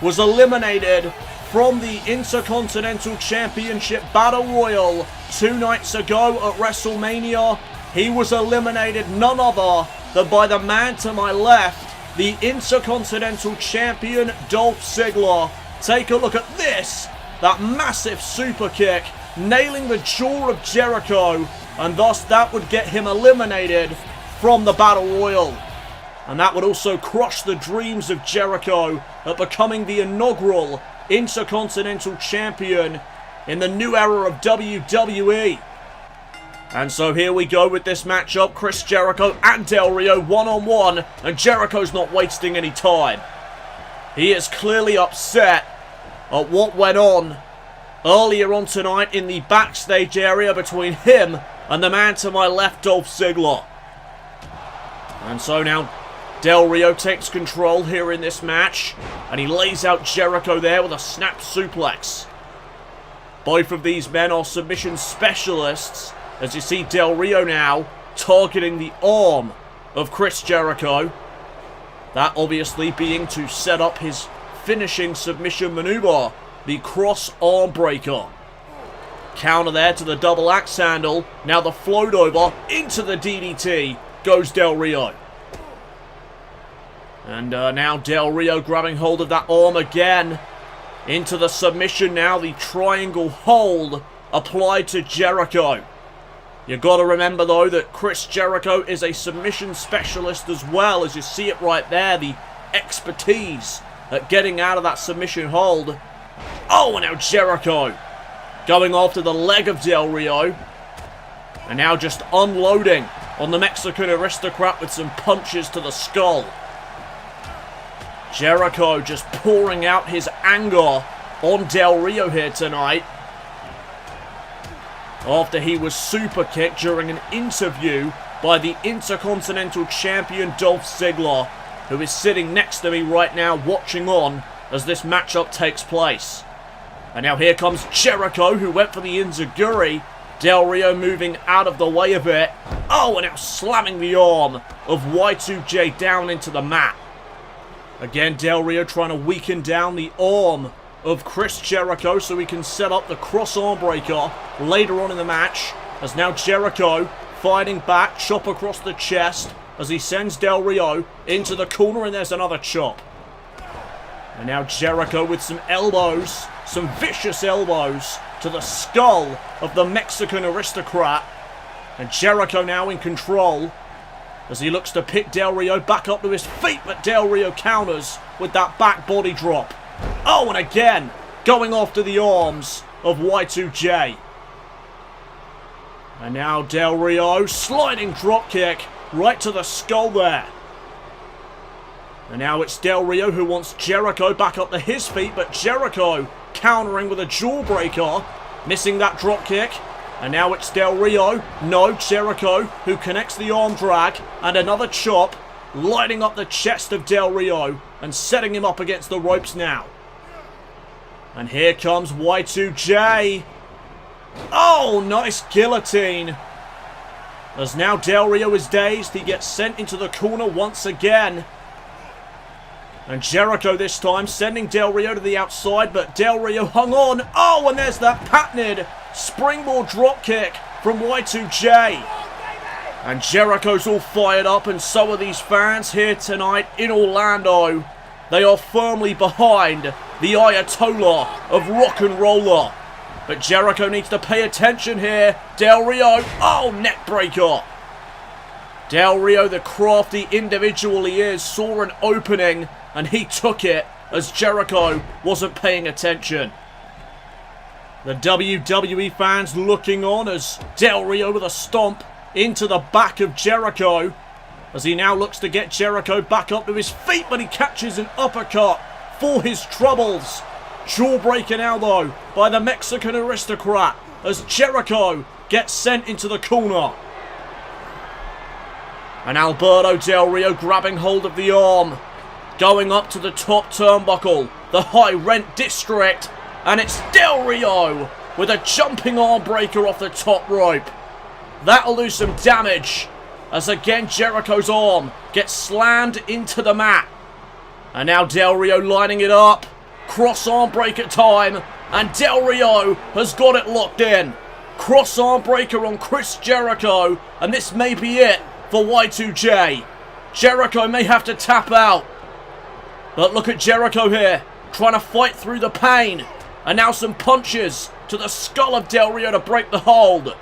was eliminated from the Intercontinental Championship Battle Royal 2 nights ago at WrestleMania. He was eliminated none other than by the man to my left, the Intercontinental Champion Dolph Ziggler. Take a look at this, that massive super kick, nailing the jaw of Jericho, and thus that would get him eliminated from the Battle Royal. And that would also crush the dreams of Jericho at becoming the inaugural Intercontinental Champion in the new era of WWE. And so here we go with this matchup, Chris Jericho and Del Rio one-on-one, and Jericho's not wasting any time. He is clearly upset at what went on earlier on tonight in the backstage area between him and the man to my left, Dolph Ziggler. And so now Del Rio takes control here in this match, and he lays out Jericho there with a snap suplex. Both of these men are submission specialists, as you see Del Rio now targeting the arm of Chris Jericho. That obviously being to set up his finishing submission maneuver, the cross arm breaker. Counter there to the double axe handle. Now the float over into the DDT goes Del Rio. And now Del Rio grabbing hold of that arm again. Into the submission now, the triangle hold applied to Jericho. You got to remember, though, that Chris Jericho is a submission specialist as well, as you see it right there, the expertise at getting out of that submission hold. Oh, and now Jericho going after the leg of Del Rio. And now just unloading on the Mexican Aristocrat with some punches to the skull. Jericho just pouring out his anger on Del Rio here tonight, after he was super kicked during an interview by the Intercontinental Champion Dolph Ziggler, who is sitting next to me right now watching on as this matchup takes place. And now here comes Jericho, who went for the Enziguri. Del Rio moving out of the way of it. Oh, and now slamming the arm of Y2J down into the mat. Again, Del Rio trying to weaken down the arm of Chris Jericho so he can set up the cross arm breaker later on in the match. As now Jericho fighting back, chop across the chest as he sends Del Rio into the corner, and there's another chop. And now Jericho with some elbows, some vicious elbows to the skull of the Mexican Aristocrat. And Jericho now in control as he looks to pick Del Rio back up to his feet, but Del Rio counters with that back body drop. Oh, and again, going after the arms of Y2J. And now Del Rio, sliding drop kick right to the skull there. And now it's Del Rio who wants Jericho back up to his feet, but Jericho countering with a jawbreaker, missing that drop kick. And now it's Del Rio, no, Jericho, who connects the arm drag, and another chop, lighting up the chest of Del Rio and setting him up against the ropes now. And here comes Y2J. Oh, nice guillotine. As now Del Rio is dazed, he gets sent into the corner once again. And Jericho this time sending Del Rio to the outside, but Del Rio hung on. Oh, and there's that patented springboard drop kick from Y2J. And Jericho's all fired up, and so are these fans here tonight in Orlando. They are firmly behind the Ayatollah of rock and roller. But Jericho needs to pay attention here. Del Rio, oh, neck breaker. Del Rio, the crafty individual he is, saw an opening and he took it as Jericho wasn't paying attention. The WWE fans looking on as Del Rio with a stomp into the back of Jericho, as he now looks to get Jericho back up to his feet, but he catches an uppercut for his troubles. Jawbreaker now though by the Mexican Aristocrat as Jericho gets sent into the corner. And Alberto Del Rio grabbing hold of the arm, going up to the top turnbuckle, the high rent district, and it's Del Rio with a jumping arm breaker off the top rope. That'll do some damage as again Jericho's arm gets slammed into the mat. And now Del Rio lining it up, cross arm breaker time, and Del Rio has got it locked in. Cross arm breaker on Chris Jericho, and this may be it for Y2J. Jericho may have to tap out. But look at Jericho here, trying to fight through the pain. And now some punches to the skull of Del Rio to break the hold.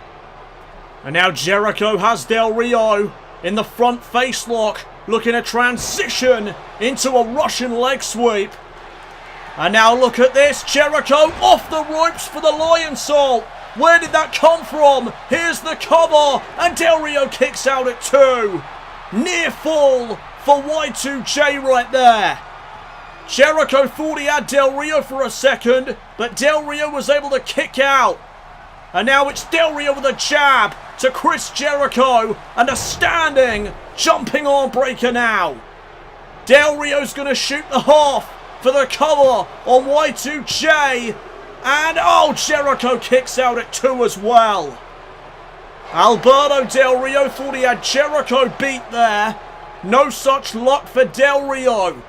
And now Jericho has Del Rio in the front face lock, looking to transition into a Russian leg sweep. And now look at this, Jericho off the ropes for the Lion Salt. Where did that come from? Here's the cover, and Del Rio kicks out at 2. Near fall for Y2J right there. Jericho thought he had Del Rio for a second, but Del Rio was able to kick out. And now it's Del Rio with a jab to Chris Jericho, and a standing jumping arm breaker now. Del Rio's going to shoot the half for the cover on Y2J. And oh, Jericho kicks out at 2 as well. Alberto Del Rio thought he had Jericho beat there. No such luck for Del Rio.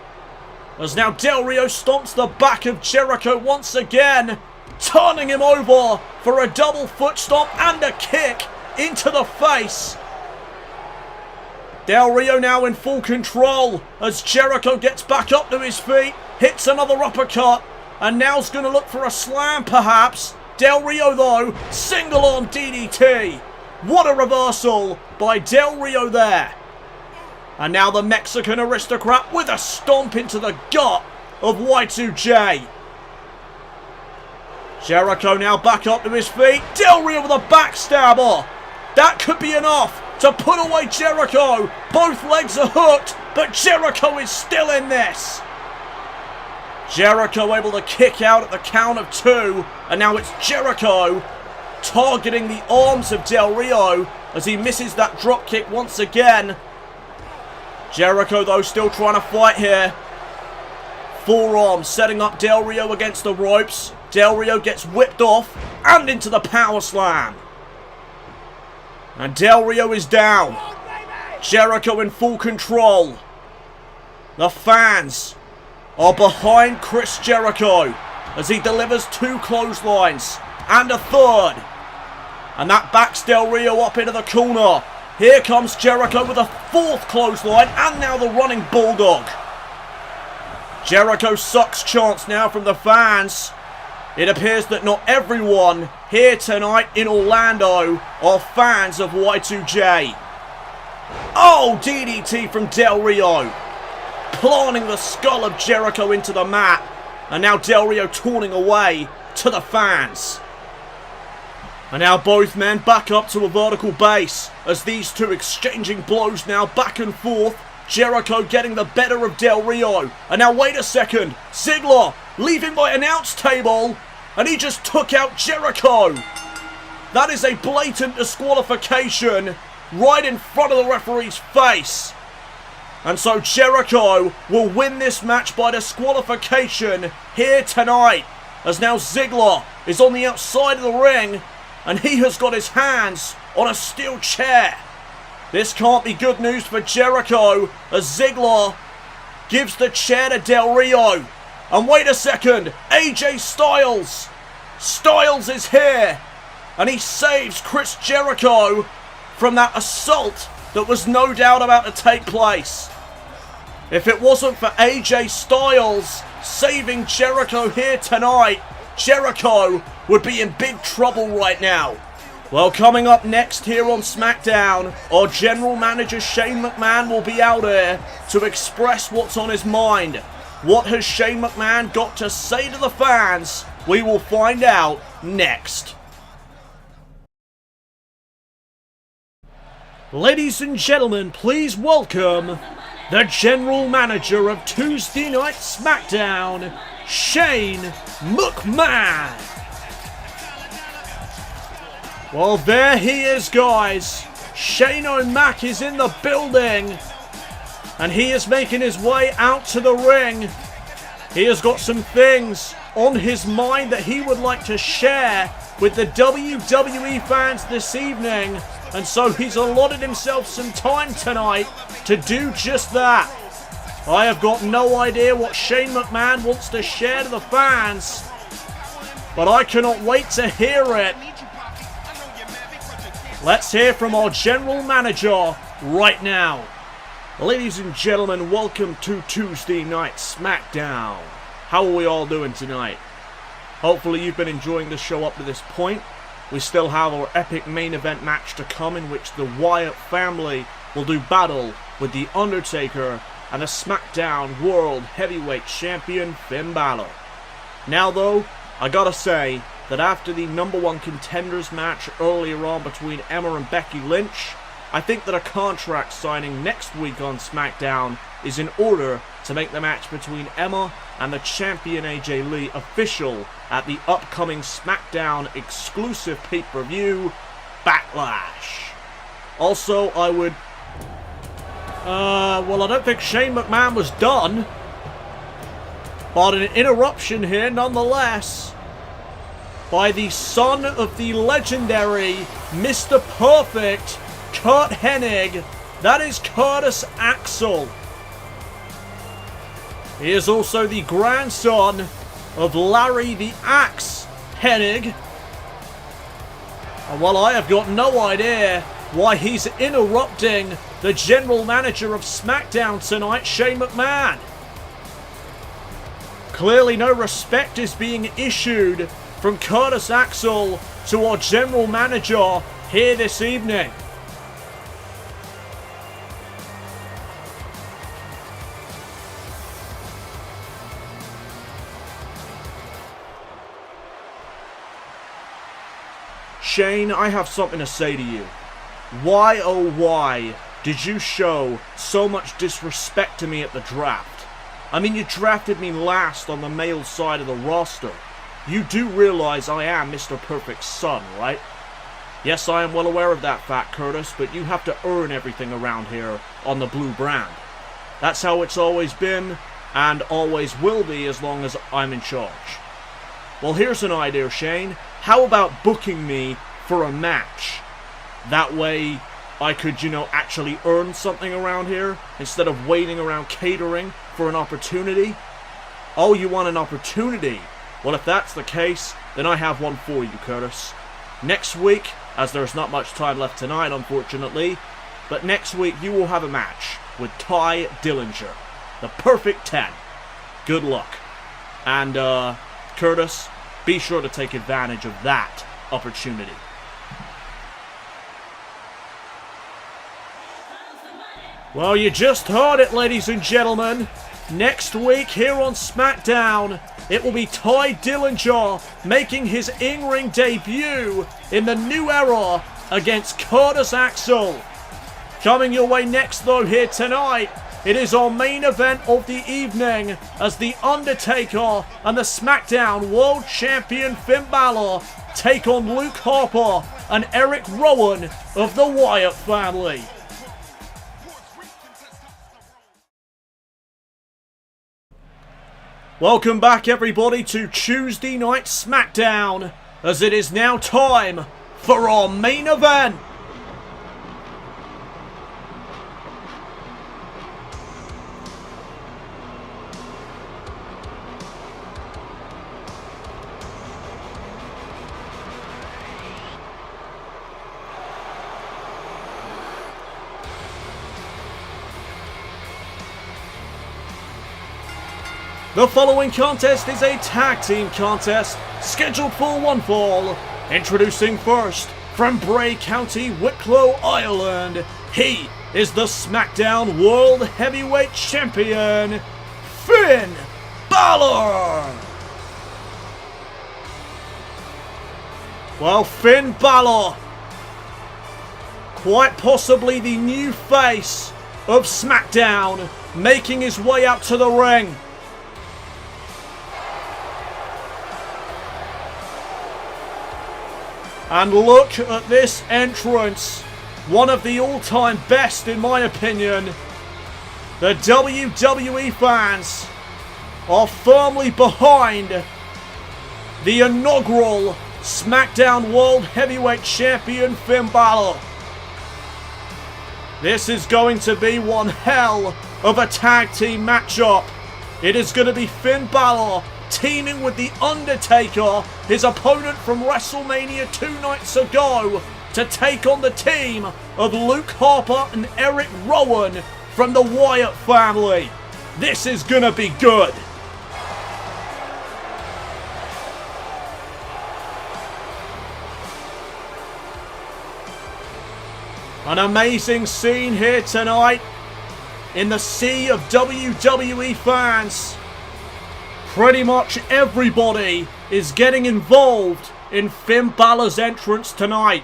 As now Del Rio stomps the back of Jericho once again, turning him over for a double foot stomp and a kick into the face. Del Rio now in full control as Jericho gets back up to his feet, hits another uppercut, and now's going to look for a slam perhaps. Del Rio though, single arm DDT. What a reversal by Del Rio there. And now the Mexican aristocrat with a stomp into the gut of Y2J. Jericho now back up to his feet. Del Rio with a backstabber. That could be enough to put away Jericho. Both legs are hooked, but Jericho is still in this. Jericho able to kick out at the count of 2. And now it's Jericho targeting the arms of Del Rio as he misses that drop kick once again. Jericho, though, still trying to fight here. Forearm setting up Del Rio against the ropes. Del Rio gets whipped off and into the power slam. And Del Rio is down. Jericho in full control. The fans are behind Chris Jericho as he delivers 2 clotheslines and a 3rd. And that backs Del Rio up into the corner. Here comes Jericho with a 4th clothesline and now the running bulldog. Jericho sucks chants now from the fans. It appears that not everyone here tonight in Orlando are fans of Y2J. Oh, DDT from Del Rio. Planting the skull of Jericho into the mat. And now Del Rio turning away to the fans. And now both men back up to a vertical base as these two exchanging blows now back and forth. Jericho getting the better of Del Rio. And now wait a second. Ziggler leaving by announce table. And he just took out Jericho. That is a blatant disqualification right in front of the referee's face. And so Jericho will win this match by disqualification here tonight. As now Ziggler is on the outside of the ring. And he has got his hands on a steel chair. This can't be good news for Jericho as Ziggler gives the chair to Del Rio. And wait a second, AJ Styles. Styles is here. And he saves Chris Jericho from that assault that was no doubt about to take place. If it wasn't for AJ Styles saving Jericho here tonight, Jericho would be in big trouble right now. Well, coming up next here on SmackDown, our general manager Shane McMahon will be out here to express what's on his mind. What has Shane McMahon got to say to the fans? We will find out next. Ladies and gentlemen, please welcome the general manager of Tuesday Night SmackDown, Shane McMahon. Well, there he is, guys. Shane O'Mac is in the building. And he is making his way out to the ring. He has got some things on his mind that he would like to share with the WWE fans this evening. And so he's allotted himself some time tonight to do just that. I have got no idea what Shane McMahon wants to share to the fans, but I cannot wait to hear it. Let's hear from our general manager right now. Ladies and gentlemen, welcome to Tuesday Night SmackDown. How are we all doing tonight? Hopefully you've been enjoying the show up to this point. We still have our epic main event match to come in which the Wyatt family will do battle with the Undertaker and the SmackDown World Heavyweight Champion Finn Balor. Now though, I gotta say that after the #1 contenders match earlier on between Emma and Becky Lynch, I think that a contract signing next week on SmackDown is in order to make the match between Emma and the champion AJ Lee official at the upcoming SmackDown exclusive pay-per-view, Backlash. Also, I would... well, I don't think Shane McMahon was done. But an interruption here nonetheless by the son of the legendary Mr. Perfect, Kurt Hennig. That is Curtis Axel. He is also the grandson of Larry the Axe Hennig. And while I have got no idea why he's interrupting the general manager of SmackDown tonight, Shane McMahon. Clearly no respect is being issued from Curtis Axel to our general manager, here this evening. Shane, I have something to say to you. Why, oh why, did you show so much disrespect to me at the draft? I mean, you drafted me last on the male side of the roster. You do realize I am Mr. Perfect's son, right? Yes, I am well aware of that fact, Curtis, but you have to earn everything around here on the blue brand. That's how it's always been, and always will be as long as I'm in charge. Well, here's an idea, Shane. How about booking me for a match? That way, I could, actually earn something around here, instead of waiting around catering for an opportunity. Oh, you want an opportunity? Well, if that's the case, then I have one for you, Curtis. Next week, as there's not much time left tonight, unfortunately, but next week you will have a match with Ty Dillinger. The perfect 10. Good luck. And, Curtis, be sure to take advantage of that opportunity. Well, you just heard it, ladies and gentlemen. Next week here on SmackDown, it will be Ty Dillinger making his in-ring debut in the new era against Curtis Axel. Coming your way next, though, here tonight, it is our main event of the evening as The Undertaker and the SmackDown World Champion Finn Balor take on Luke Harper and Eric Rowan of the Wyatt family. Welcome back, everybody, to Tuesday Night SmackDown, as it is now time for our main event. The following contest is a tag team contest scheduled for one fall. Introducing first, from Bray County, Wicklow, Ireland, he is the SmackDown World Heavyweight Champion, Finn Balor! Well, Finn Balor, quite possibly the new face of SmackDown, making his way up to the ring. And look at this entrance. One of the all-time best, in my opinion. The WWE fans are firmly behind the inaugural SmackDown World Heavyweight Champion Finn Balor. This is going to be one hell of a tag team matchup. It is going to be Finn Balor teaming with The Undertaker, his opponent from WrestleMania 2 nights ago, to take on the team of Luke Harper and Eric Rowan from the Wyatt family. This is gonna be good. An amazing scene here tonight in the sea of WWE fans. Pretty much everybody is getting involved in Finn Balor's entrance tonight.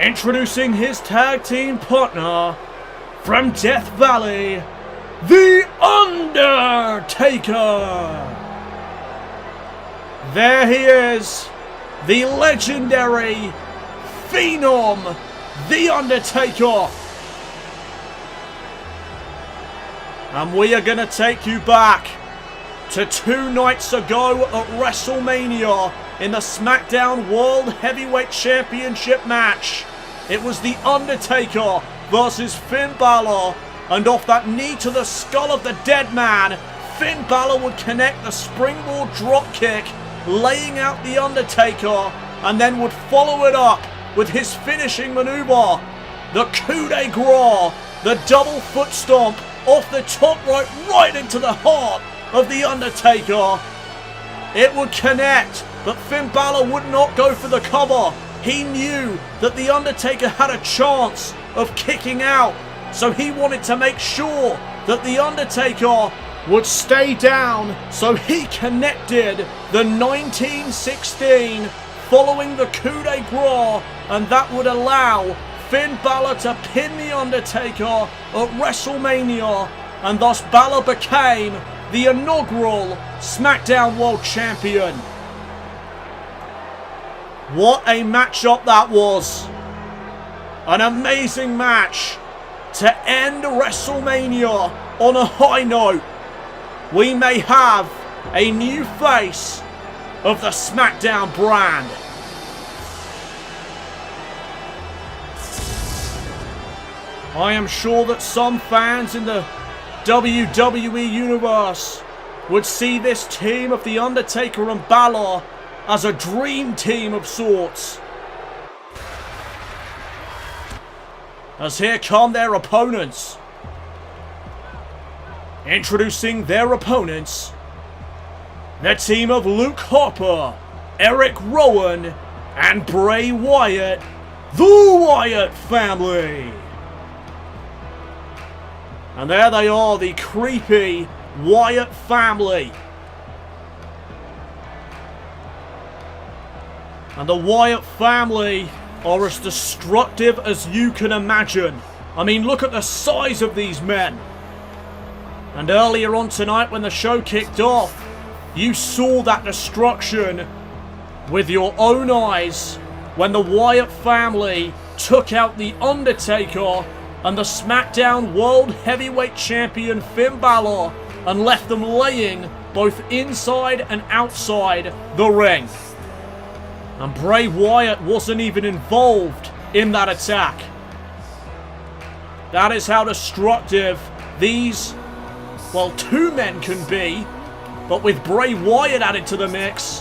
Introducing his tag team partner, from Death Valley, The Undertaker! There he is, the legendary Phenom, The Undertaker! And we are going to take you back to 2 nights ago at WrestleMania in the SmackDown World Heavyweight Championship match. It was The Undertaker versus Finn Balor, and off that knee to the skull of the dead man, Finn Balor would connect the springboard dropkick laying out The Undertaker, and then would follow it up with his finishing maneuver, the coup de grace, the double foot stomp off the top rope right into the heart of The Undertaker. It would connect, but Finn Balor would not go for the cover. He knew that The Undertaker had a chance of kicking out, so he wanted to make sure that The Undertaker would stay down, so he connected the 1916 following the coup de grace, and that would allow Finn Balor to pin The Undertaker at WrestleMania, and thus Balor became the inaugural SmackDown World Champion. What a matchup that was. An amazing match to end WrestleMania on a high note. We may have a new face of the SmackDown brand. I am sure that some fans in the WWE universe would see this team of The Undertaker and Balor as a dream team of sorts. As here come their opponents. Introducing their opponents, the team of Luke Harper, Eric Rowan, and Bray Wyatt, the Wyatt family. And there they are, the creepy Wyatt family. And the Wyatt family are as destructive as you can imagine. I mean, look at the size of these men. And earlier on tonight when the show kicked off, you saw that destruction with your own eyes when the Wyatt family took out The Undertaker and the SmackDown World Heavyweight Champion Finn Balor and left them laying both inside and outside the ring. And Bray Wyatt wasn't even involved in that attack. That is how destructive these, well, two men can be, but with Bray Wyatt added to the mix,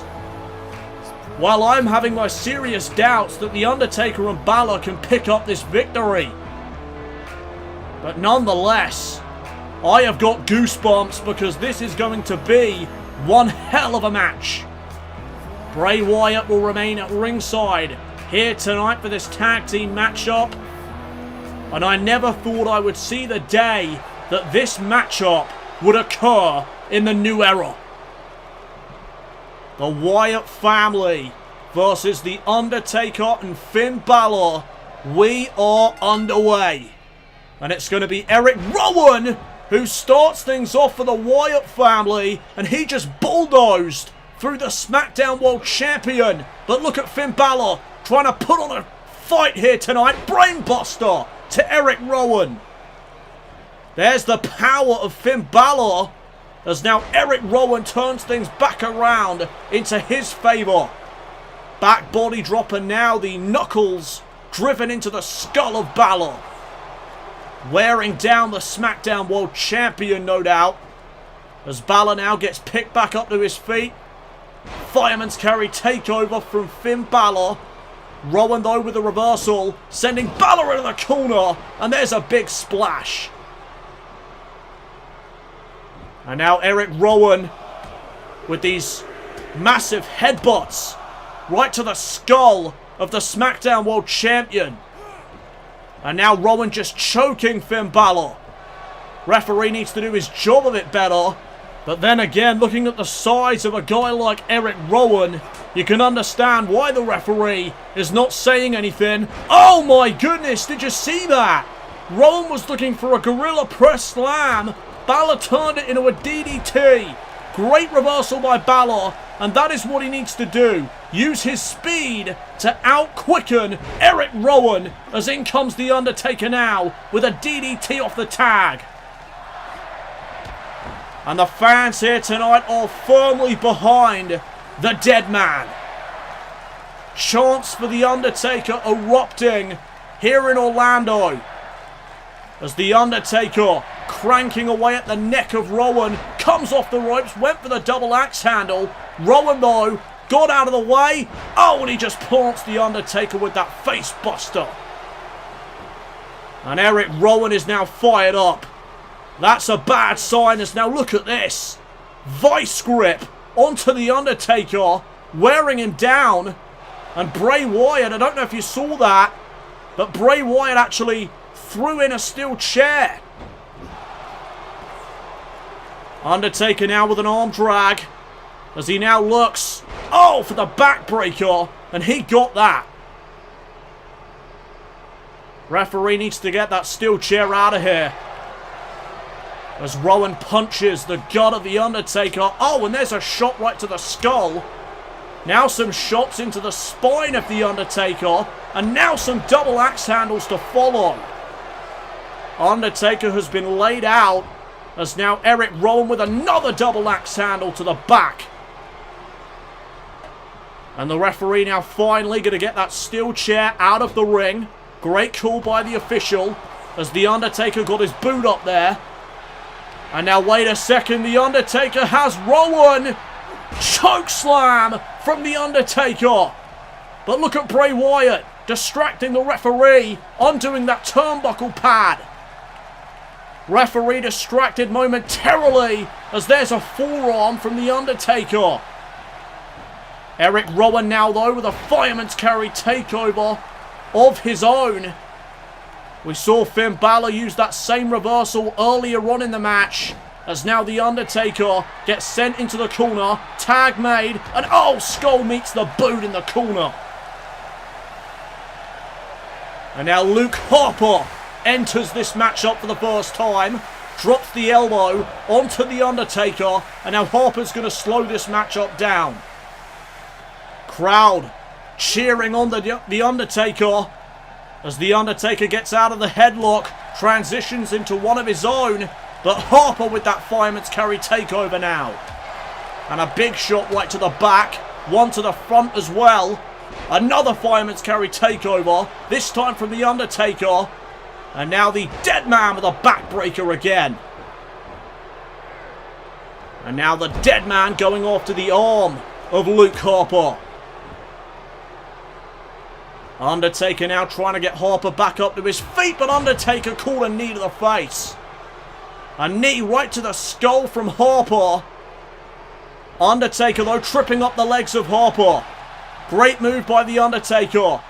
while I'm having my serious doubts that The Undertaker and Balor can pick up this victory. But nonetheless, I have got goosebumps because this is going to be one hell of a match. Bray Wyatt will remain at ringside here tonight for this tag team matchup. And I never thought I would see the day that this matchup would occur in the new era. The Wyatt family versus The Undertaker and Finn Balor. We are underway. And it's going to be Eric Rowan who starts things off for the Wyatt family. And he just bulldozed through the SmackDown World Champion. But look at Finn Balor trying to put on a fight here tonight. Brainbuster to Eric Rowan. There's the power of Finn Balor as now Eric Rowan turns things back around into his favour. Back body dropper now, the knuckles driven into the skull of Balor. Wearing down the SmackDown World Champion, no doubt. As Balor now gets picked back up to his feet. Fireman's carry takeover from Finn Balor. Rowan though with a reversal, sending Balor into the corner. And there's a big splash. And now Eric Rowan with these massive headbutts right to the skull of the SmackDown World Champion. And now Rowan just choking Finn Balor. Referee needs to do his job a bit better. But then again, looking at the size of a guy like Eric Rowan, you can understand why the referee is not saying anything. Oh my goodness, did you see that? Rowan was looking for a gorilla press slam. Balor turned it into a DDT. Great reversal by Balor, and that is what he needs to do. Use his speed to out-quicken Eric Rowan, as in comes The Undertaker now with a DDT off the tag. And the fans here tonight are firmly behind the dead man. Chants for The Undertaker erupting here in Orlando. As The Undertaker, cranking away at the neck of Rowan, comes off the ropes, went for the double axe handle. Rowan, though, got out of the way. Oh, and he just plants the Undertaker with that face buster. And Eric Rowan is now fired up. That's a bad sign, as now look at this. Vice grip onto the Undertaker, wearing him down. And Bray Wyatt, I don't know if you saw that, but Bray Wyatt actually threw in a steel chair. Undertaker now with an arm drag, as he now looks, oh, for the backbreaker, and he got that. Referee needs to get that steel chair out of here. As Rowan punches the gut of the Undertaker. Oh, and there's a shot right to the skull. Now some shots into the spine of the Undertaker. And now some double axe handles to follow. Undertaker has been laid out. As now Eric Rowan with another double axe handle to the back. And the referee now finally going to get that steel chair out of the ring. Great call by the official. As the Undertaker got his boot up there. And now wait a second. The Undertaker has Rowan. Chokeslam from the Undertaker. But look at Bray Wyatt distracting the referee, undoing that turnbuckle pad. Referee distracted momentarily as there's a forearm from the Undertaker. Eric Rowan now though with a fireman's carry takeover of his own. We saw Finn Balor use that same reversal earlier on in the match. As now the Undertaker gets sent into the corner. Tag made. And oh, Skull meets the boot in the corner. And now Luke Harper enters this matchup for the first time. Drops the elbow onto the Undertaker. And now Harper's going to slow this matchup down. Crowd cheering on the Undertaker. As the Undertaker gets out of the headlock. Transitions into one of his own. But Harper with that fireman's carry takeover now. And a big shot right to the back. One to the front as well. Another fireman's carry takeover. This time from the Undertaker. And now the dead man with a backbreaker again. And now the dead man going after the arm of Luke Harper. Undertaker now trying to get Harper back up to his feet. But Undertaker caught a knee to the face. A knee right to the skull from Harper. Undertaker, though, tripping up the legs of Harper. Great move by the Undertaker.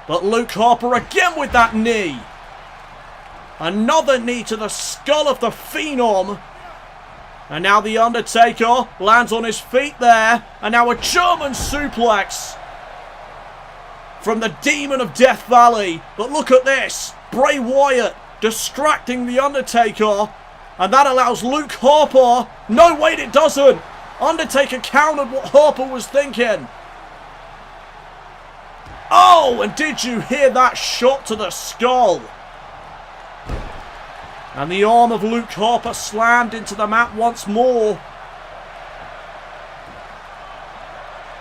But Luke Harper again with that knee. Another knee to the skull of the Phenom. And now the Undertaker lands on his feet there. And now a German suplex from the Demon of Death Valley. But look at this. Bray Wyatt distracting the Undertaker. And that allows Luke Harper. No, wait, it doesn't. Undertaker countered what Harper was thinking. Oh, and did you hear that shot to the skull? And the arm of Luke Harper slammed into the mat once more.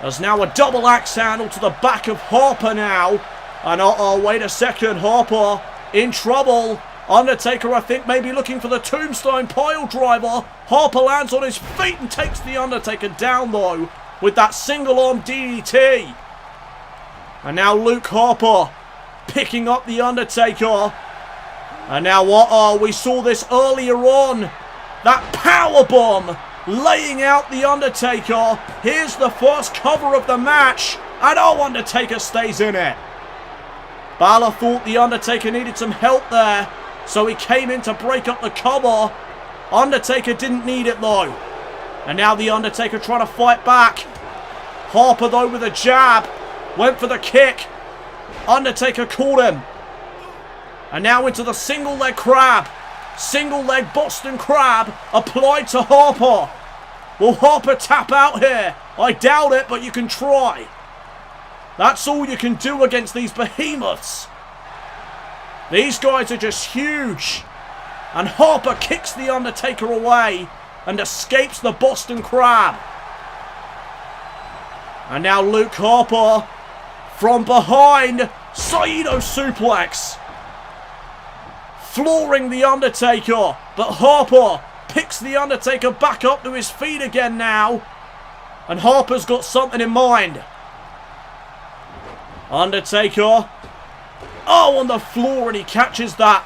There's now a double axe handle to the back of Harper now. And wait a second, Harper in trouble. Undertaker, I think, maybe looking for the tombstone pile driver. Harper lands on his feet and takes the Undertaker down, though, with that single-arm DDT. And now Luke Harper picking up the Undertaker. And now, we saw this earlier on. That powerbomb laying out the Undertaker. Here's the first cover of the match. And Undertaker stays in it. Balor thought the Undertaker needed some help there. So he came in to break up the cover. Undertaker didn't need it though. And now the Undertaker trying to fight back. Harper though with a jab. Went for the kick. Undertaker caught him. And now into the single leg crab. Single leg Boston crab applied to Harper. Will Harper tap out here? I doubt it, but you can try. That's all you can do against these behemoths. These guys are just huge. And Harper kicks the Undertaker away and escapes the Boston Crab. And now Luke Harper from behind. Saito suplex. Flooring the Undertaker. But Harper picks the Undertaker back up to his feet again now. And Harper's got something in mind. Undertaker. Oh, on the floor, and he catches that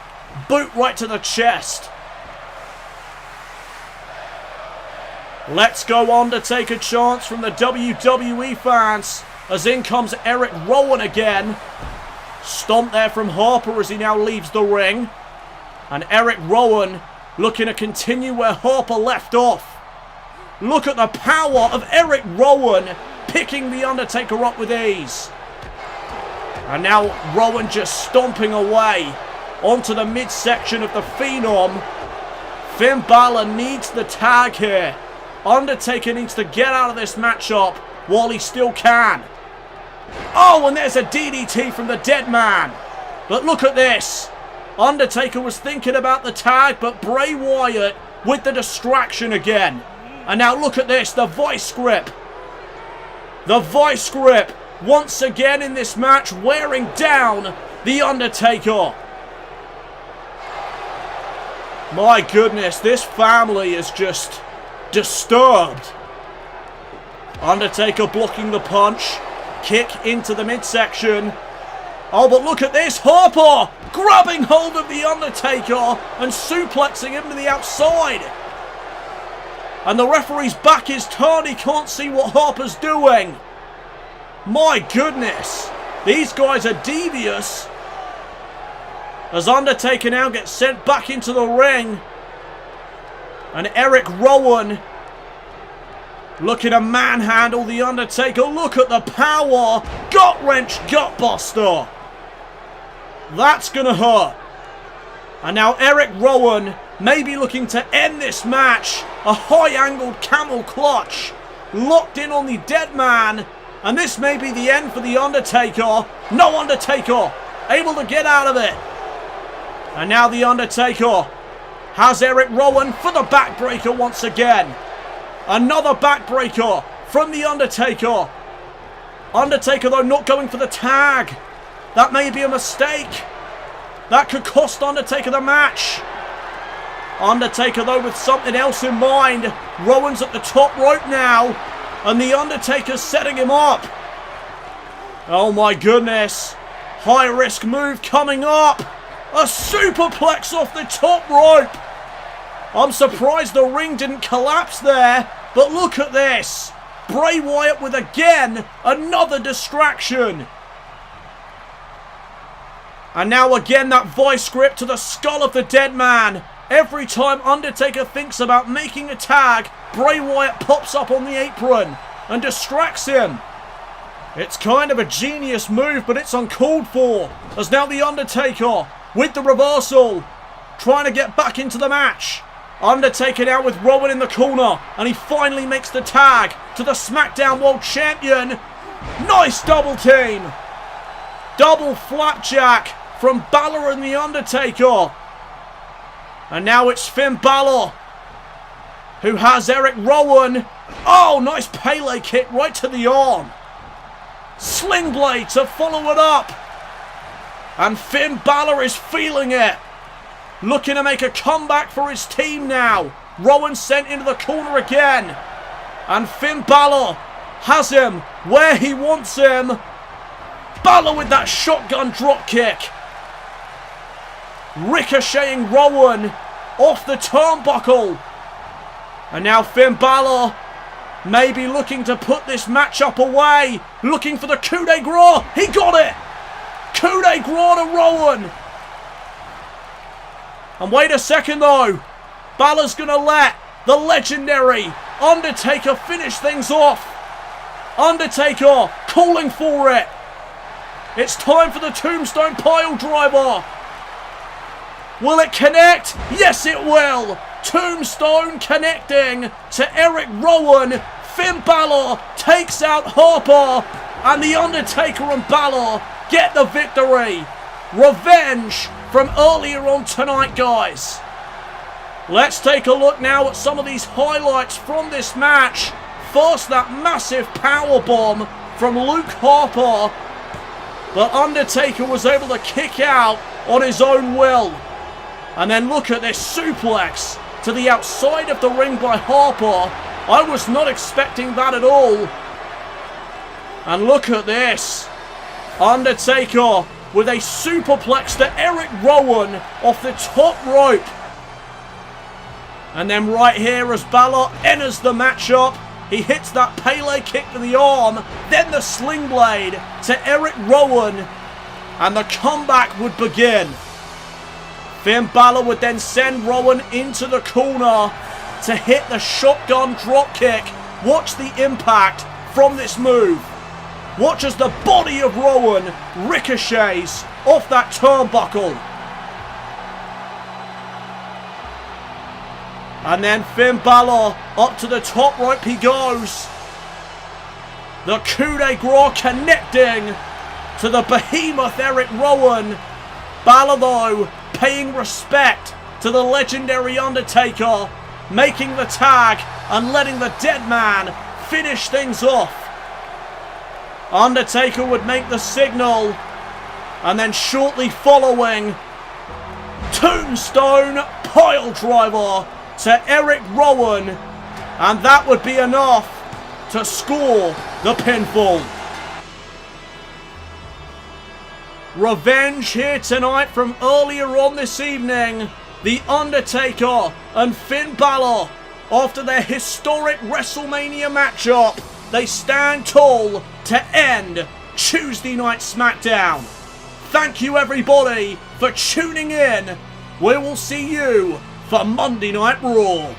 boot right to the chest. Let's go Undertaker chants from the WWE fans as in comes Eric Rowan again. Stomp there from Harper as he now leaves the ring. And Eric Rowan looking to continue where Harper left off. Look at the power of Eric Rowan picking the Undertaker up with ease. And now Rowan just stomping away onto the midsection of the Phenom. Finn Balor needs the tag here. Undertaker needs to get out of this matchup while he still can. Oh, and there's a DDT from the dead man. But look at this. Undertaker was thinking about the tag, but Bray Wyatt with the distraction again. And now look at this, the vice grip. The vice grip once again in this match, wearing down the Undertaker. My goodness, this family is just disturbed. Undertaker blocking the punch. Kick into the midsection. Oh, but look at this. Harper grabbing hold of the Undertaker and suplexing him to the outside. And the referee's back is turned. He can't see what Harper's doing. My goodness. These guys are devious. As Undertaker now gets sent back into the ring. And Eric Rowan looking to manhandle the Undertaker. Look at the power. Gut wrench, gut buster. That's going to hurt. And now Eric Rowan may be looking to end this match. A high-angled camel clutch. Locked in on the dead man. And this may be the end for the Undertaker. No Undertaker able to get out of it. And now the Undertaker has Eric Rowan for the backbreaker once again. Another backbreaker from the Undertaker. Undertaker, though, not going for the tag. That may be a mistake. That could cost Undertaker the match. Undertaker, though, with something else in mind. Rowan's at the top rope now. And the Undertaker's setting him up. Oh, my goodness. High-risk move coming up. A superplex off the top rope. I'm surprised the ring didn't collapse there. But look at this. Bray Wyatt with, again, another distraction. And now again that vice grip to the skull of the dead man. Every time Undertaker thinks about making a tag, Bray Wyatt pops up on the apron and distracts him. It's kind of a genius move, but it's uncalled for. As now the Undertaker with the reversal, trying to get back into the match. Undertaker now with Rowan in the corner, and he finally makes the tag to the SmackDown World Champion. Nice double team. Double flapjack from Balor and the Undertaker. And now it's Finn Balor, who has Eric Rowan. Oh, nice Pele kick right to the arm. Sling blade to follow it up. And Finn Balor is feeling it. Looking to make a comeback for his team now. Rowan sent into the corner again. And Finn Balor has him where he wants him. Balor with that shotgun drop kick. Ricocheting Rowan off the turnbuckle. And now Finn Balor maybe looking to put this matchup away. Looking for the coup de grace. He got it. Coup de grace to Rowan. And wait a second though. Balor's going to let the legendary Undertaker finish things off. Undertaker calling for it. It's time for the Tombstone Pile Driver. Will it connect? Yes, it will. Tombstone connecting to Eric Rowan. Finn Balor takes out Harper. And the Undertaker and Balor get the victory. Revenge from earlier on tonight, guys. Let's take a look now at some of these highlights from this match. First, that massive powerbomb from Luke Harper. But Undertaker was able to kick out on his own will. And then look at this suplex to the outside of the ring by Harper. I was not expecting that at all. And look at this. Undertaker with a superplex to Eric Rowan off the top rope. And then right here as Balor enters the matchup, he hits that Pele kick to the arm, then the sling blade to Eric Rowan, and the comeback would begin. Finn Balor would then send Rowan into the corner to hit the shotgun drop kick. Watch the impact from this move. Watch as the body of Rowan ricochets off that turnbuckle. And then Finn Balor up to the top rope he goes. The coup de grace connecting to the behemoth Eric Rowan. Balor though paying respect to the legendary Undertaker, making the tag and letting the dead man finish things off. Undertaker would make the signal, and then shortly following, tombstone pile driver to Eric Rowan, and that would be enough to score the pinfall. Revenge here tonight from earlier on this evening. The Undertaker and Finn Balor, after their historic WrestleMania matchup, they stand tall to end Tuesday Night SmackDown. Thank you everybody for tuning in. We will see you for Monday Night Raw.